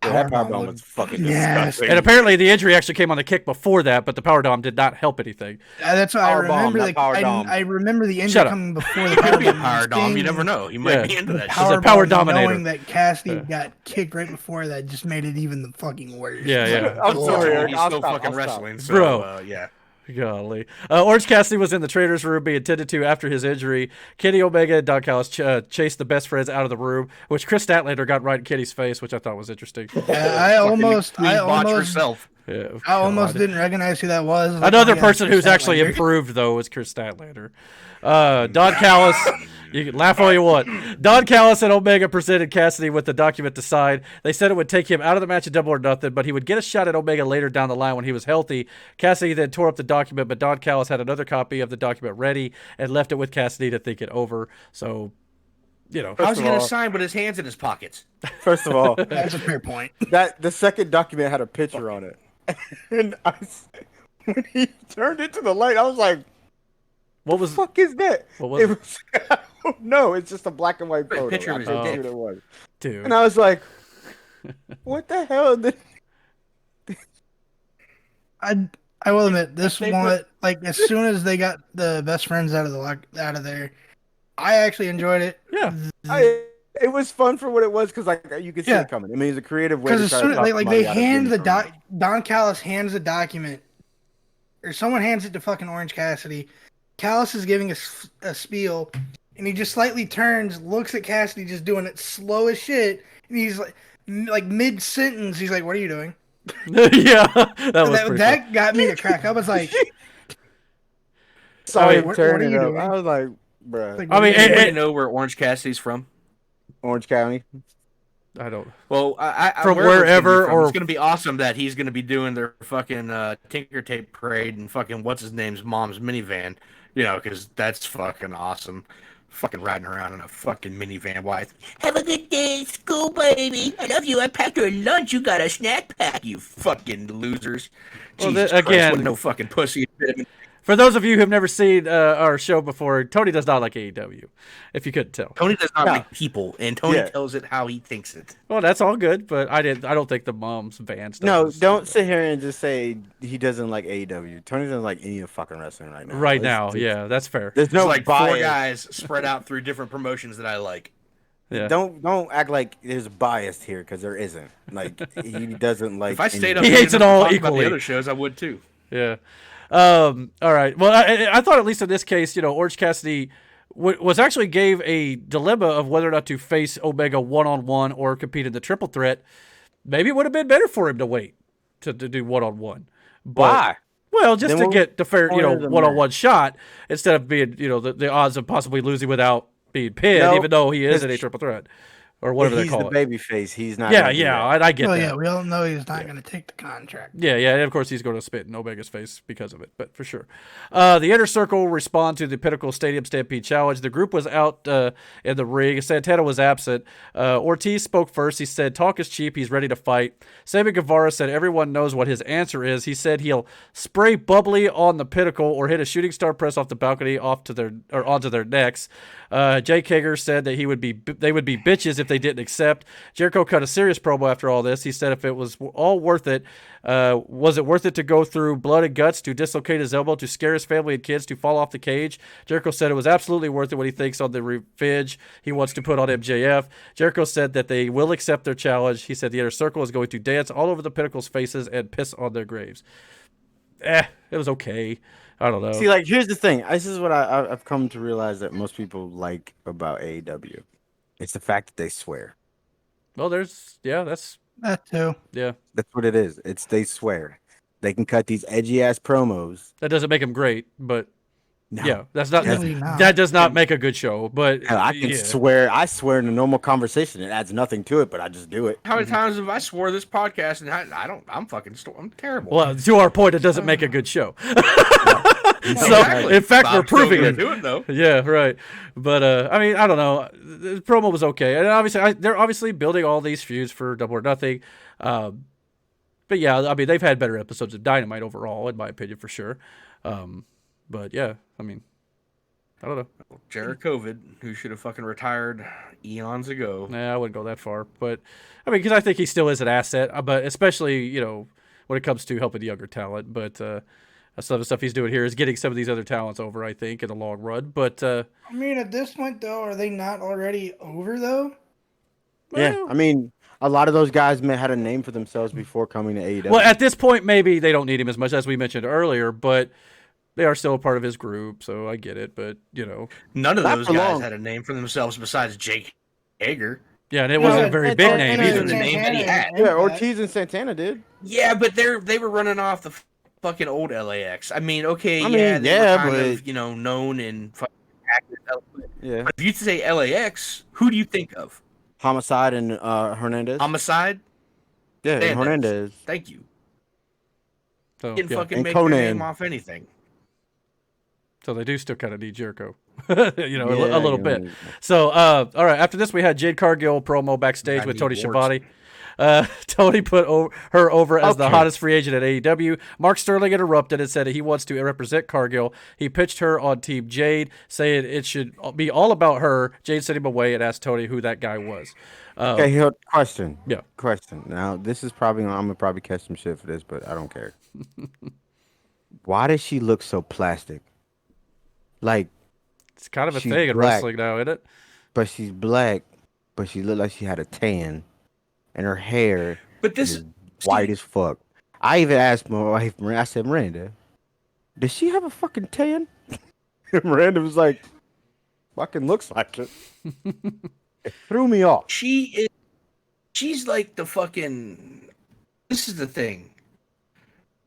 that powerbomb was fucking Yes. disgusting. And apparently the injury actually came on the kick before that, but the power dom did not help anything. That's what I Power bomb, remember. not power dom. I remember the Shut injury up. coming before the Could be a bomb. power dom. You Sting, never know. He might Yeah. be into that. She's a shit. power bomb, dominator. Knowing that Cassidy got kicked right before that just made it even the fucking worse. Yeah, yeah. I'm sorry, Eric. He's I'll still stop, fucking I'll stop. wrestling, so, Bro. yeah. Golly. Orange Cassidy was in the trainer's room being tended to after his injury. Kenny Omega and Don Callis chased the best friends out of the room, which Chris Statlander got right in Kenny's face, which I thought was interesting. Yeah, I almost herself. Yeah, I almost God. didn't recognize who that was. Like, Another oh, yeah, person Chris who's actually Statlander. improved, though, is Chris Statlander. Don Callis, you can laugh all you want. Don Callis and Omega presented Cassidy with the document to sign. They said it would take him out of the match at Double or Nothing, but he would get a shot at Omega later down the line when he was healthy. Cassidy then tore up the document, but Don Callis had another copy of the document ready and left it with Cassidy to think it over. So, you know. How's he of going to all- sign with his hands in his pockets? First of all, That's a fair point. that the second document had a picture on it, and when he turned it to the light, I was like, What was "Fuck is that?" What was it it? was I don't know. It's just a black and white photo. Picture I of his couldn't see dick. what it was, dude? and I was like, "What the hell?" I will admit this They one, like as soon as they got the best friends out of there, I actually enjoyed it. Yeah. It was fun for what it was because like you could see Yeah. it coming. I mean, it's a creative way. Because To as try soon to as talk like somebody they out of hand the getting from Don Callis hands the document, or someone hands it to fucking Orange Cassidy. Callis is giving a spiel, and he just slightly turns, looks at Cassidy, just doing it slow as shit, and he's like mid sentence, he's like, "What are you doing?" Yeah, that was pretty That got me to crack. I was like, Saw I mean, him what turn are it you up. doing? I was like, "Bruh, like, I mean, what are you it- doing? You know where Orange Cassidy's from? Orange County." I don't. Well, From wherever wherever, it's gonna be from, or- it's gonna be awesome that he's gonna be doing their fucking Tinker Tape parade and fucking what's his name's mom's minivan, you know, because that's fucking awesome. Fucking riding around in a fucking minivan. Why? Have a good day at school, baby. I love you. I packed your lunch. You got a snack pack. You fucking losers. Well, Jesus again- Christ, what no fucking pussy. For those of you who've never seen our show before, Tony does not like AEW, if you couldn't tell. Tony does not No. like people, and Tony Yeah. tells it how he thinks it. Well, that's all good, but I don't think the mom's van stuff. No, is- don't sit here and just say he doesn't like AEW. Tony doesn't like any of fucking wrestling right now. Right It's- now, it's- yeah, that's fair. There's no It's like bias. 4 guys spread out through different promotions that I like. Yeah. Don't act like there's bias here because there isn't. Like he doesn't like. If I stayed any- up, He late hates it enough to all talk about equally. the other shows, I would too. Yeah. All right. Well, I thought at least in this case, Orange Cassidy was actually gave a dilemma of whether or not to face Omega one-on-one or compete in the triple threat. Maybe it would have been better for him to wait to do one-on-one. But, Why? Well, just Then to what get the fair, point of the one-on-one shot instead of being, the odds of possibly losing without being pinned, No, even though he is his- in a triple threat or whatever they He's call the it. baby face. He's not. Yeah, gonna do yeah, that. I get Well, that. yeah, we all know he's not going to take the contract. Yeah, and of course he's going to spit in Omega's face because of it, but for sure. The Inner Circle respond to the Pinnacle Stadium Stampede Challenge. The group was out in the ring. Santana was absent. Ortiz spoke first. He said, "Talk is cheap. He's ready to fight." Sammy Guevara said, "Everyone knows what his answer is." He said he'll spray bubbly on the Pinnacle or hit a shooting star press off the balcony onto their necks. Jay Kager said that they would be bitches if they didn't accept. Jericho cut a serious promo after all this. He said if it was all worth it, was it worth it to go through blood and guts, to dislocate his elbow, to scare his family and kids, to fall off the cage? Jericho said it was absolutely worth it what he thinks on the revenge he wants to put on MJF. Jericho said that they will accept their challenge. He said the Inner Circle is going to dance all over the Pinnacle's faces and piss on their graves. It was okay. I don't know. See, like, here's the thing. This is what I've come to realize that most people like about AEW. It's the fact that they swear. Well, that's That too. yeah. That's what it is. It's they swear. They can cut these edgy ass promos. That doesn't make him great, but No. Yeah, that's not, Really not. that does not make a good show. But Hell, I can yeah. swear. I swear in a normal conversation, it adds nothing to it, but I just do it. How many times have I swore this podcast and I don't? I'm terrible. Well, to our point, it doesn't make a good show. So, Exactly. in fact, But we're I'm still proving gonna it. do it though. Yeah, right. But I mean, I don't know. The promo was okay, and obviously, they're obviously building all these feuds for Double or Nothing. But yeah, I mean, they've had better episodes of Dynamite overall, in my opinion, for sure. But yeah, I mean, I don't know. Jericho, who should have fucking retired eons ago. Nah, I wouldn't go that far. But I mean, because I think he still is an asset, but especially when it comes to helping the younger talent. But some of the stuff he's doing here is getting some of these other talents over, I think, in the long run. But I mean, at this point, though, are they not already over, though? Yeah, I mean, a lot of those guys had a name for themselves before coming to AEW. well, at this point, maybe they don't need him as much as we mentioned earlier, but they are still a part of his group, so I get it. But None of Not those for guys long. had a name for themselves besides Jake Hager. yeah, and it No, wasn't a very it's big all- name and either. it's The name that he had. and yeah, that. Ortiz and Santana did. Yeah, but they were running off the fucking old LAX. I mean, okay, I mean, yeah, they yeah, were kind but- of known and fucking active. Yeah, But if you say LAX, who do you think of? Homicide and Hernandez. Homicide? Yeah, and Hernandez. Hernandez. Thank you. So, You can yeah. fucking And make Conan. your name off anything. So they do still kind of need Jericho, a little bit. know. So, all right. After this, we had Jade Cargill promo backstage I with need Tony warts. Schiavone. Tony put her over as the Okay. hottest free agent at AEW. Mark Sterling interrupted and said he wants to represent Cargill. He pitched her on Team Jade, saying it should be all about her. Jade sent him away and asked Tony who that guy was. Okay, here, question. Yeah. Question. Now, this is probably I'm gonna probably catch some shit for this, but I don't care. Why does she look so plastic? Like, It's kind of a She's thing in black. wrestling now, isn't it? but she's black, but she looked like she had a tan, and her hair But this is white as fuck. I even asked my wife, I said, Miranda, does she have a fucking tan? Miranda was like, fucking looks like it. It threw me off. she's like the fucking. This is the thing.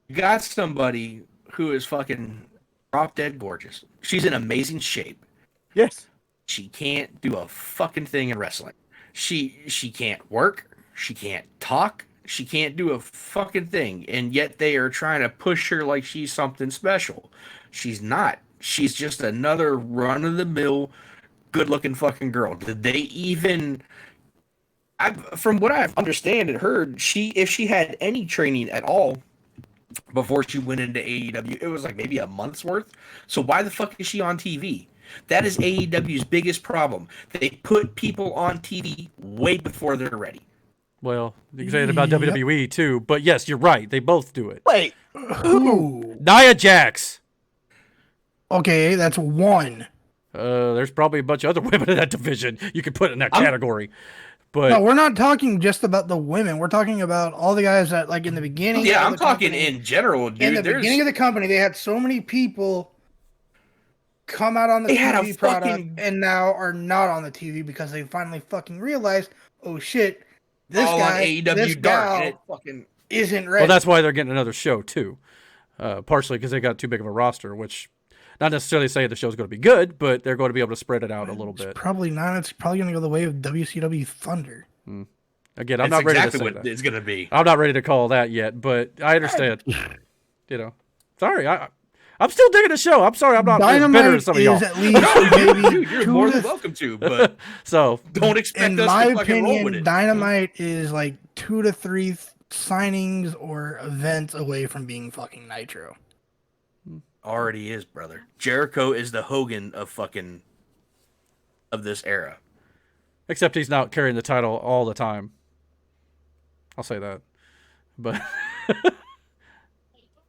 You got somebody who is fucking drop dead gorgeous. She's in amazing shape. Yes. She can't do a fucking thing in wrestling. She can't work. She can't talk. She can't do a fucking thing. And yet they are trying to push her like she's something special. She's not. She's just another run-of-the-mill, good-looking fucking girl. Did they even... from what I understand and heard, if she had any training at all before she went into AEW, it was like maybe a month's worth. So why the fuck is she on TV? That is AEW's biggest problem. They put people on TV way before they're ready. Well, you can say it about Yep. WWE too, but yes, you're right. They both do it. Wait. Who? Nia Jax. Okay, that's one. There's probably a bunch of other women in that division you could put in that category. But No, we're not talking just about the women. We're talking about all the guys that, like, in the beginning. Yeah, of I'm the talking company- in general, dude. In the There's beginning of the company, they had so many people come out on the They had a TV product fucking- and now are not on the TV because they finally fucking realized, oh shit, this all guy, on AEW this Dark, gal and it fucking isn't ready. well, that's why they're getting another show too. Partially because they got too big of a roster, which not necessarily saying the show's going to be good, but they're going to be able to spread it out a little bit. Probably not. It's probably going to go the way of WCW Thunder. Again, I'm that's not ready exactly to say what that. it's gonna be. I'm not ready to call that yet, but I understand. Sorry, I'm still digging the show. I'm sorry, I'm not as bitter Dynamite as some of is y'all. at least maybe Dude, you're two more to than welcome to, but So don't expect in us my to fucking roll with opinion, it. Dynamite is like 2 to 3 signings or events away from being fucking Nitro. Already is, brother. Jericho is the Hogan of this era. except he's not carrying the title all the time. I'll say that. But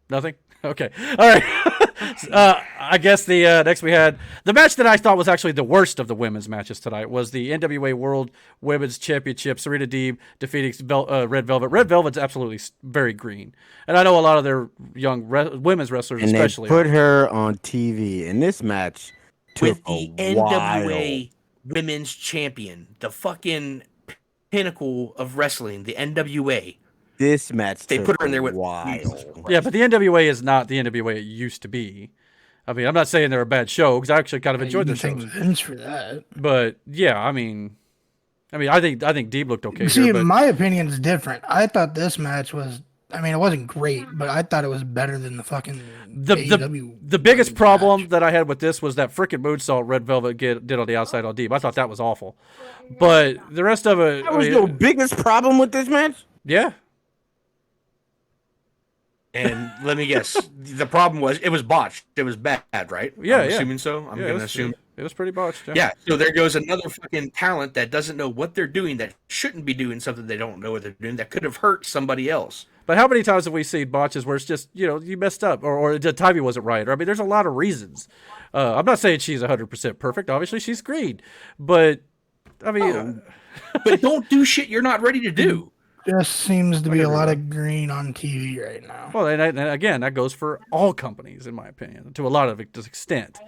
nothing? Okay. All right. I guess the next we had the match that I thought was actually the worst of the women's matches tonight was the NWA World Women's Championship. Serena Deeb defeating Red Velvet. Red Velvet's absolutely very green, and I know a lot of their young women's wrestlers, And especially. they put her on TV in this match took With the a while. NWA Women's Champion, the fucking pinnacle of wrestling, the NWA. This match They took put her in there a with while. Yeah, but the NWA is not the NWA it used to be. I mean, I'm not saying they're a bad show because I actually kind of enjoyed You the can shows. thank Vince for that. But yeah, I mean, I think Deeb looked okay See, here, but my opinion is different. I thought this match was. I mean, it wasn't great, but I thought it was better than the fucking AEW. the biggest problem match. that I had with this was that freaking moonsault Red Velvet did on the outside on Deeb. I thought that was awful. But the rest of it, That was your biggest problem with this match? yeah. And let me guess, the problem was it was botched. It was bad, right? Yeah, I'm yeah. assuming so. I'm Yeah, gonna assume. it was pretty botched. Yeah. So there goes another fucking talent that doesn't know what they're doing, that shouldn't be doing something they don't know what they're doing, that could have hurt somebody else. But how many times have we seen botches where it's just, you messed up or the timing wasn't right? Or, I mean, there's a lot of reasons. I'm not saying she's 100% perfect. Obviously, she's green. But, I mean... But don't do shit you're not ready to do. Just seems to be a lot of green on TV right now. Well, and again, that goes for all companies, in my opinion, to a lot of extent.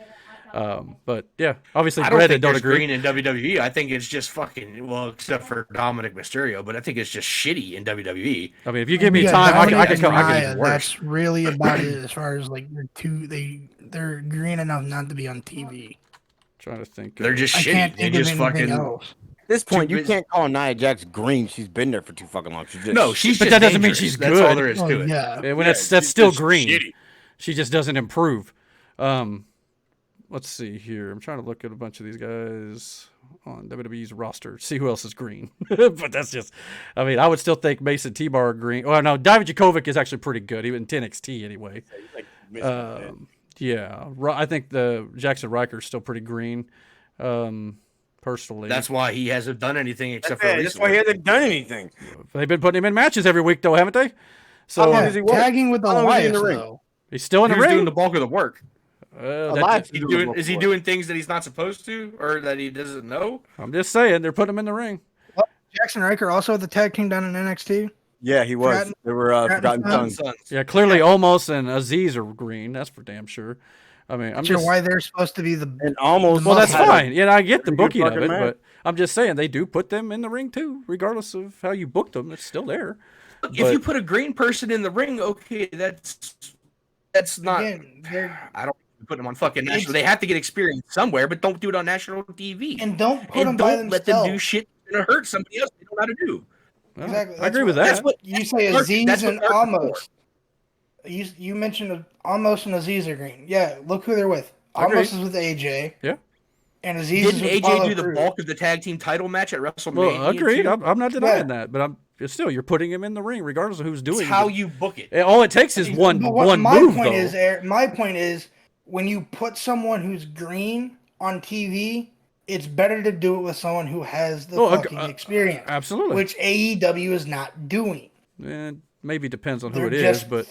But, yeah, obviously, I don't Brett think don't there's agree. green in WWE. I think it's just fucking, well, except for Dominic Mysterio, but I think it's just shitty in WWE. I mean, if you give me Yeah, time, I Dominic can and come. I Nia, can worse. that's really about it as far as like they're green enough not to be on TV. Trying to think. They're just I shitty. can't They think of just anything fucking. else. At this point, you Too- can't call Nia Jax green. She's been there for too fucking long. She's just No, she's But just that doesn't mean dangerous. she's That's all good. there is Oh, to it. yeah. When that's she's still just green. shitty. She just doesn't improve. Let's see here. I'm trying to look at a bunch of these guys on WWE's roster. See who else is green. But that's just, I mean, I would still think Mason T-Bar are green. Oh, no, David Jakovic is actually pretty good. Even in NXT anyway. Yeah. I think the Jackson Riker's still pretty green. Personally. That's why he hasn't done anything except for That's why he hasn't done anything. They've been putting him in matches every week though, haven't they? So long Yeah, does he work? tagging with How long was he in Elias the ring? though. he's still in the Who's ring. doing the bulk of the work? Elias Is he doing things that he's not supposed to, or that he doesn't know? I'm just saying, they're putting him in the ring. Jackson Riker also the tag team down in NXT. Yeah, he was. Forgotten- They were Forgotten Forgotten Sons. Yeah, clearly Omos and Aziz are green. That's for damn sure. I mean, I'm Not sure just why they're supposed to be the. And almost. well, that's had a fine. Yeah, I get the pretty good booking of fucking it, match. but I'm just saying they do put them in the ring too, regardless of how you booked them. It's still there. Look, But- if you put a green person in the ring, okay, that's not. Again, I don't put them on fucking national. They have to get experience somewhere, but don't do it on national TV. and don't put them And by don't let them do themselves. shit that's gonna hurt somebody else they don't know how to do. Well, Exactly. I agree with that. That's what You say Mark- Aziz that's what and Mark Amos. You mentioned Amos and Aziz are green. Yeah, look who they're with. Agreed. Amos is with AJ. Yeah. And Aziz Didn't is with AJ Apollo do the Crews. bulk of the tag team title match at WrestleMania? Well, agreed. too? I'm not denying Yeah. that, but it's still you're putting him in the ring, regardless of who's doing It's how it. you book it. All it takes is one But what one my move, point though. is, Eric, my point is, when you put someone who's green on TV, it's better to do it with someone who has the fucking experience, Absolutely. which AEW is not doing. Maybe depends on who They're it is, just- but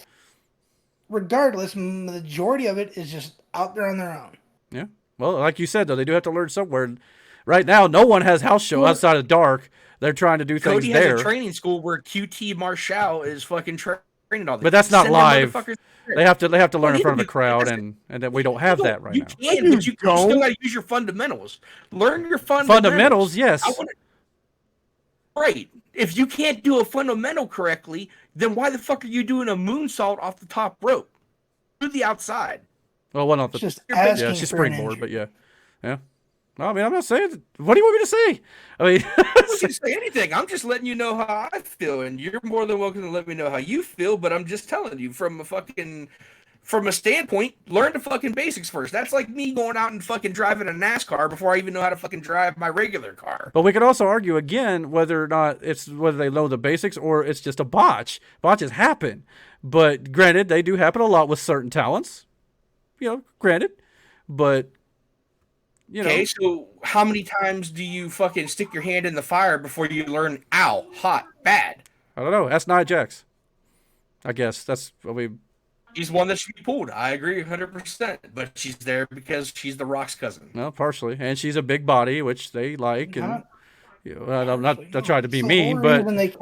Regardless, majority of it is just out there on their own. yeah. Well, like you said, though, they do have to learn somewhere. Right now, no one has house show outside of Dark. They're trying to do things Cody there. has a training school where QT Marshall is fucking training all this. But that's not Send them live. motherfuckers there. They have to learn in yeah, front of a but crowd, that's- and that we don't have that right you now. can, but you still got to use your fundamentals. Learn your Fundamentals, yes. Right. If you can't do a fundamental correctly, then why the fuck are you doing a moonsault off the top rope? Do the outside. Well, one off the It's just yeah, asking she's for an springboard, injury. but yeah. No, I mean, I'm not saying. What do you want me to say? I mean, I don't say anything. I'm just letting you know how I feel, and you're more than welcome to let me know how you feel. But I'm just telling you from a standpoint, learn the fucking basics first. That's like me going out and fucking driving a NASCAR before I even know how to fucking drive my regular car. but we could also argue again whether or not whether they know the basics or it's just a botch. Botches happen, but granted, they do happen a lot with certain talents. Granted, but Okay, so how many times do you fucking stick your hand in the fire before you learn, ow, hot, bad? I don't know. That's Nia Jax. I guess that's what we. She's one that should be pulled. I agree 100%. But she's there because she's The Rock's cousin. Well, partially, and she's a big body, which they like, and Not- I'm not trying to be It's the mean, whole but reason they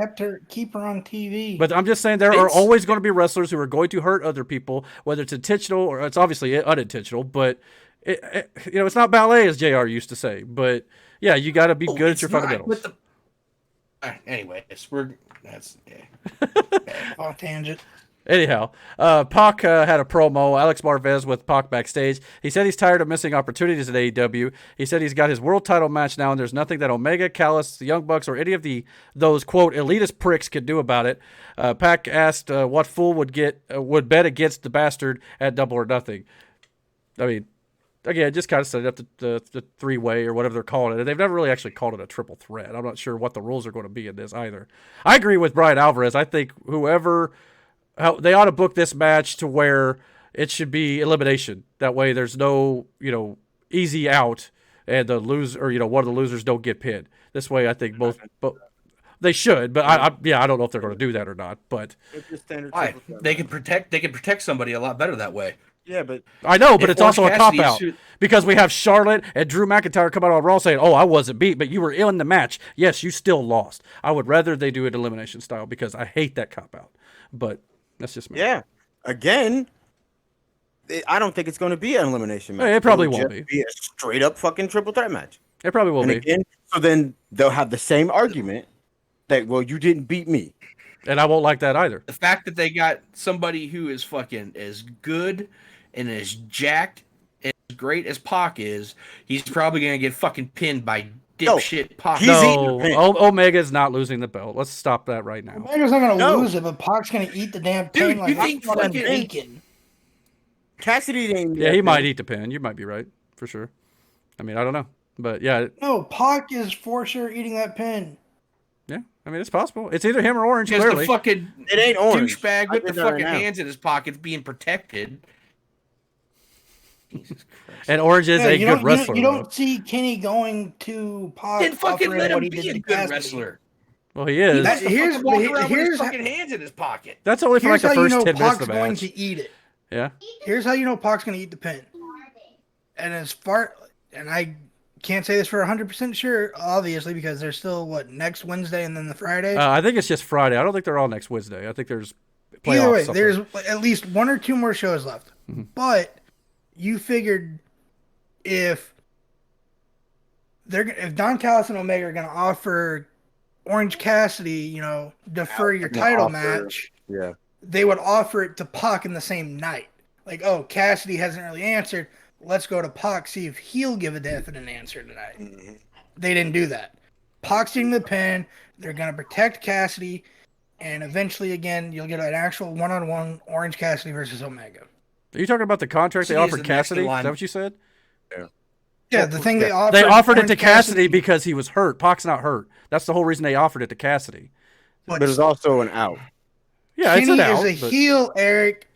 keep her on TV. But I'm just saying there are It's- always going to be wrestlers who are going to hurt other people, whether it's intentional or it's obviously unintentional. But it's not ballet, as Jr. used to say. But yeah, you got to be good at your fundamentals. Anyways, that's Off tangent. Anyhow, Pac had a promo, Alex Marvez with Pac backstage. He said he's tired of missing opportunities at AEW. He said he's got his world title match now, and there's nothing that Omega, Callis, the Young Bucks, or any of those quote elitist pricks could do about it. Pac asked what fool would bet against the bastard at Double or Nothing. I mean, again, just kind of set it up the three-way or whatever they're calling it. They've never really actually called it a triple threat. I'm not sure what the rules are going to be in this either. I agree with Brian Alvarez. I think they ought to book this match to where it should be elimination. That way there's no, easy out and the loser or, one of the losers don't get pinned. This way I think both they should, but I don't know if they're going to do that or not, but why? They can protect somebody a lot better that way. Yeah, but I know, but it's also a Cassidy cop-out because we have Charlotte and Drew McIntyre come out on Raw saying, "Oh, I wasn't beat, but you were in the match. Yes, you still lost." I would rather they do it elimination style because I hate that cop-out. But that's just me. Yeah, again, I don't think it's going to be an elimination match. It probably won't be a straight up fucking triple threat match. It probably will be. Again, so then they'll have the same argument that, well, you didn't beat me. And I won't like that either. The fact that they got somebody who is fucking as good and as jacked and as great as Pac is, he's probably going to get fucking pinned by dipshit Pac. Omega's not losing the belt. Let's stop that right now. Omega's not going to lose it, but Pac's going to eat the damn pin. Dude, like you think fucking bacon. Cassidy ain't. Yeah, he might eat the pin. You might be right, for sure. I mean, I don't know. But yeah. No, Pac is for sure eating that pin. Yeah, I mean, it's possible. It's either him or Orange, Because clearly. the fucking it ain't Orange. douchebag with the fucking hands in his pockets being protected. Jesus Christ. And Orange is a good wrestler. You don't see Kenny going to Pac. Then fucking let him what he be did a to good Cassidy. wrestler. Well, he is. Here's Walking around with his fucking hands in his pocket. That's only for like the first 10 minutes Pac's of the going match. to eat it. Yeah. Here's how you know Pac's going to eat the pin. And I can't say this for 100% sure, obviously, because there's still, next Wednesday and then the Friday? I think it's just Friday. I don't think they're all next Wednesday. I think there's playoffs. Either way, somewhere. there's at least one or two more shows left. Mm-hmm. But you figured if Don Callis and Omega are going to offer Orange Cassidy, defer your title match, yeah, they would offer it to Pac in the same night. Like, oh, Cassidy hasn't really answered. Let's go to Pac, see if he'll give a definite answer tonight. Mm-hmm. They didn't do that. Pac's eating the pin. They're going to protect Cassidy. And eventually, again, you'll get an actual one-on-one Orange Cassidy versus Omega. Are you talking about the contract they offered Cassidy? Is that what you said? Yeah, the thing they offered. They offered it to Cassidy because he was hurt. Pac's not hurt. That's the whole reason they offered it to Cassidy. But it's also an out. Yeah, it's an out. Kenny is a heel, Eric.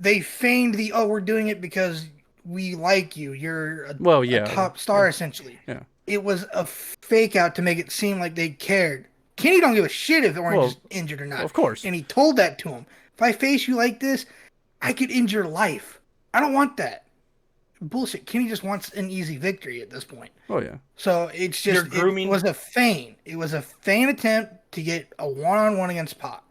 They feigned we're doing it because we like you. You're a top star, essentially. Yeah. It was a fake out to make it seem like they cared. Kenny don't give a shit if Orange is injured or not. Of course. And he told that to him. If I face you like this, I could end your life. I don't want that. Bullshit. Kenny just wants an easy victory at this point. Oh, yeah. So it's just, it was a feign. It was a feign attempt to get a one-on-one against Pac.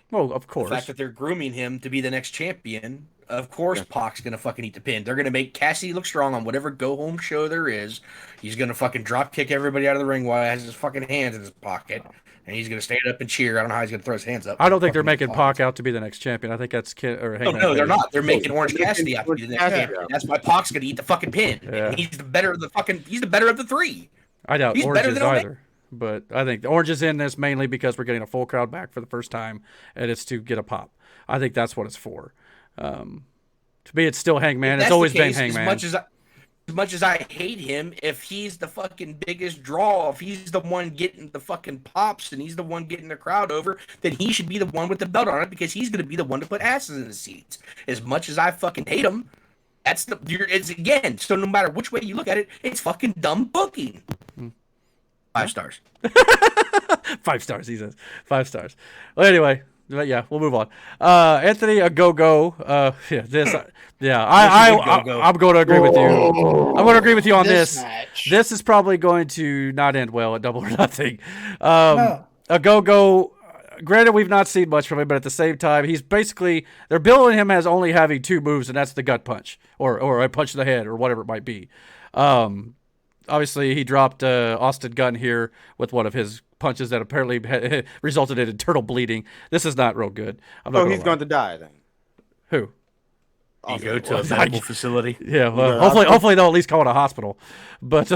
Well, of course. The fact that they're grooming him to be the next champion, of course Pac's going to fucking eat the pin. They're going to make Cassidy look strong on whatever go-home show there is. He's going to fucking drop kick everybody out of the ring while he has his fucking hands in his pocket. And he's going to stand up and cheer. I don't know how he's going to throw his hands up. I don't think they're making Pac out to be the next champion. I think that's No, they're not. They're making Orange Cassidy out to be the next champion. That's why Pac's going to eat the fucking pin. Yeah. And he's the better of the three. I doubt Orange is either. But I think the Orange is in this mainly because we're getting a full crowd back for the first time, and it's to get a pop. I think that's what it's for. To me, it's still Hangman. It's always been Hangman. As much as I hate him, if he's the fucking biggest draw, if he's the one getting the fucking pops and he's the one getting the crowd over, then he should be the one with the belt on it because he's going to be the one to put asses in the seats. As much as I fucking hate him, it's again. So no matter which way you look at it, it's fucking dumb booking. 5 stars. 5 stars, he says. 5 stars. Well, anyway, yeah, we'll move on. Anthony Ogogo. I'm going to agree with you. I'm going to agree with you on this. This is probably going to not end well at Double or Nothing. Ogogo, granted, we've not seen much from him, but at the same time, they're billing him as only having 2 moves, and that's the gut punch or a punch to the head or whatever it might be. obviously he dropped Austin Gunn here with one of his punches that apparently resulted in internal bleeding. This is not real good. I'm not he's going to die then. Who? You go to a medical facility. Yeah, well, hopefully they'll at least call it a hospital. But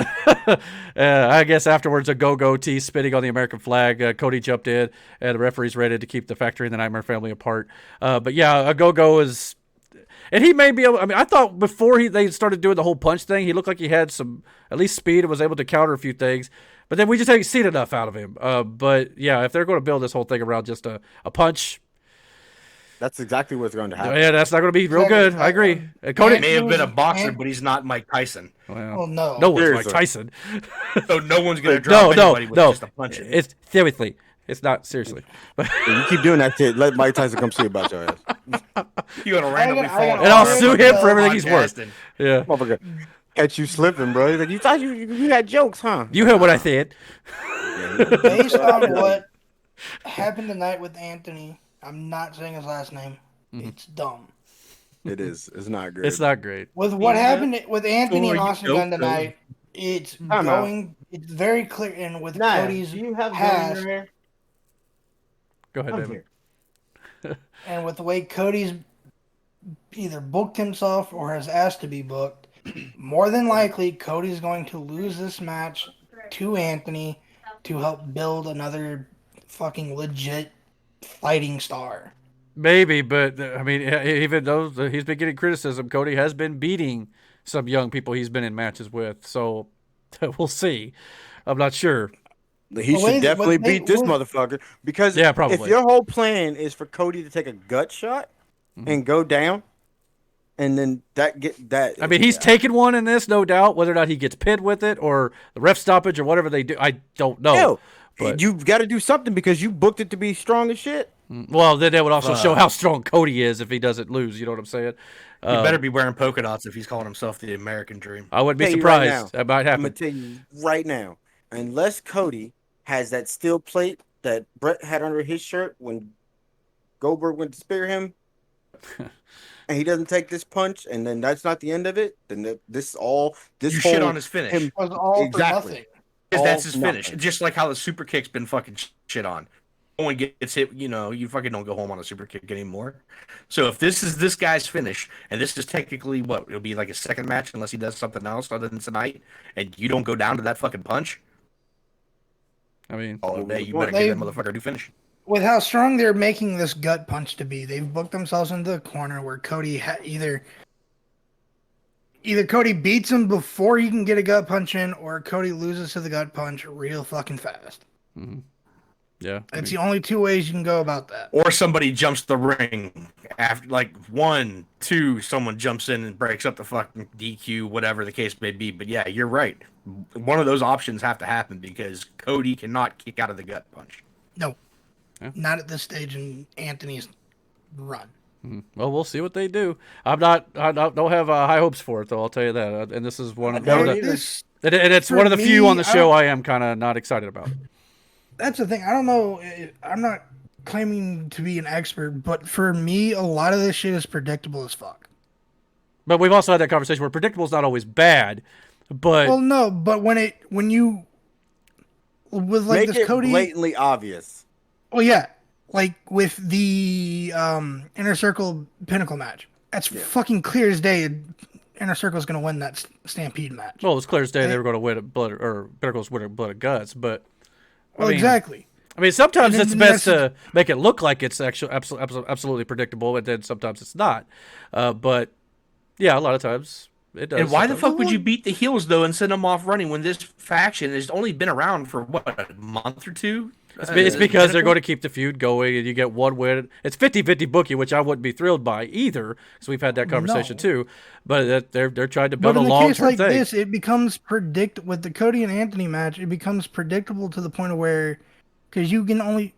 I guess afterwards, a go-go tee spitting on the American flag. Cody jumped in, and the referee's ready to keep the Factory and the Nightmare Family apart. But yeah, a go-go is... And he may be able... I mean, I thought before they started doing the whole punch thing, he looked like he had some, at least speed and was able to counter a few things. But then we just haven't seen enough out of him. But yeah, if they're going to build this whole thing around just a punch... That's exactly what's going to happen. Yeah, that's not going to be real good. I agree. Cody may have been a boxer, but he's not Mike Tyson. Well, no. No one's Mike Tyson. So no one's going to drop anybody with just a punch. It's seriously. It's not seriously. You keep doing that shit. Let Mike Tyson come see about your ass. You're going to randomly fall. And I'll sue him for everything he's worth. Yeah. Motherfucker. Catch you slipping, bro. He's like, you thought you had jokes, huh? You heard what I said. Based on what happened tonight with Anthony, I'm not saying his last name. It's dumb. It is. It's not great. It's not great. With what happened with Anthony and Austin Gunn tonight, it's very clear. And with Cody's past, go ahead, Damon. And with the way Cody's either booked himself or has asked to be booked, more than likely Cody's going to lose this match to Anthony to help build another fucking legit fighting star. Maybe, but I mean, even though he's been getting criticism, Cody has been beating some young people he's been in matches with. So we'll see. I'm not sure. He should definitely beat this motherfucker because probably. If your whole plan is for Cody to take a gut shot and go down, and then that. I mean, he's taken one in this, no doubt. Whether or not he gets pinned with it or the ref stoppage or whatever they do, I don't know. Hell, but you've got to do something because you booked it to be strong as shit. Well, then that would also show how strong Cody is if he doesn't lose. You know what I'm saying? He better be wearing polka dots if he's calling himself the American Dream. I wouldn't be surprised. That might happen. I'm going to tell you right now, unless Cody has that steel plate that Brett had under his shirt when Goldberg went to spear him, and he doesn't take this punch, and then that's not the end of it, then this shit on his finish. Was all exactly. For nothing. Because that's his finish. Just like how the super kick's been fucking shit on. No one gets hit, you fucking don't go home on a super kick anymore. So if this is this guy's finish, and this is technically it'll be like a second match unless he does something else other than tonight, and you don't go down to that fucking punch, I mean, all day you better give that motherfucker a new finish. With how strong they're making this gut punch to be, they've booked themselves into a corner where Cody either Cody beats him before he can get a gut punch in, or Cody loses to the gut punch real fucking fast. Mm-hmm. Yeah, it's the only two ways you can go about that. Or somebody jumps the ring after, like 1, 2, someone jumps in and breaks up the fucking DQ, whatever the case may be. But yeah, you're right. One of those options have to happen because Cody cannot kick out of the gut punch. No, not at this stage in Anthony's run. Well, we'll see what they do. I don't have high hopes for it, though. I'll tell you that. And this is one of the, and it's one of the few on the show I am kind of not excited about. That's the thing. I don't know. I'm not claiming to be an expert, but for me, a lot of this shit is predictable as fuck. But we've also had that conversation where predictable is not always bad. But but when you with like make this Cody blatantly obvious. Well, yeah, like with the Inner Circle Pinnacle match, that's fucking clear as day. Inner Circle's going to win that Stampede match. Well, it's clear as day they were going to win Pinnacle's winning blood of guts, but. Exactly. I mean, sometimes it's best to make it look like it's actually absolutely predictable, but then sometimes it's not. But yeah, a lot of times it does. And why the fuck would you beat the heels though and send them off running when this faction has only been around for a month or two? It's because they're going to keep the feud going, and you get one win. It's 50-50 booking, which I wouldn't be thrilled by either, because we've had that conversation too. But they're trying to build a long-term thing. But in a case like this, it becomes with the Cody and Anthony match, it becomes predictable to the point of where, because you can only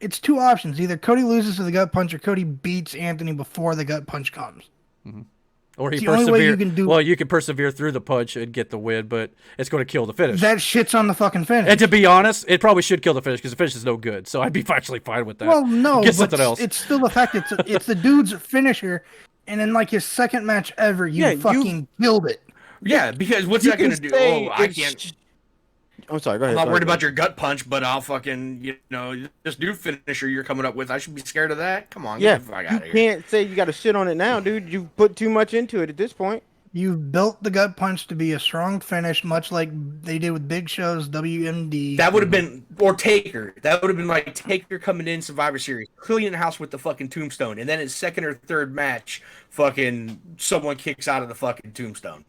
it's two options: either Cody loses to the gut punch, or Cody beats Anthony before the gut punch comes. Mm-hmm. Or he you can persevere through the punch and get the win, but it's going to kill the finish. That shit's on the fucking finish. And to be honest, it probably should kill the finish because the finish is no good. So I'd be actually fine with that. Well, no, get something else. It's still the fact it's the dude's finisher, and in like his second match ever, you fucking killed it. Yeah, because what's You that going to can do? say Oh, I it's- can't. I'm sorry. Go I'm ahead. not worried Go about your gut punch, but I'll fucking, this new finisher you're coming up with. I should be scared of that. Come on, Yeah, get the fuck you out of here. can't say you got to shit on it now, dude. You've put too much into it at this point. You've built the gut punch to be a strong finish, much like they did with Big Show's WMD. That would have been, or Taker. That would have been like Taker coming in Survivor Series, cleaning the house with the fucking tombstone, and then his second or third match, fucking someone kicks out of the fucking tombstone.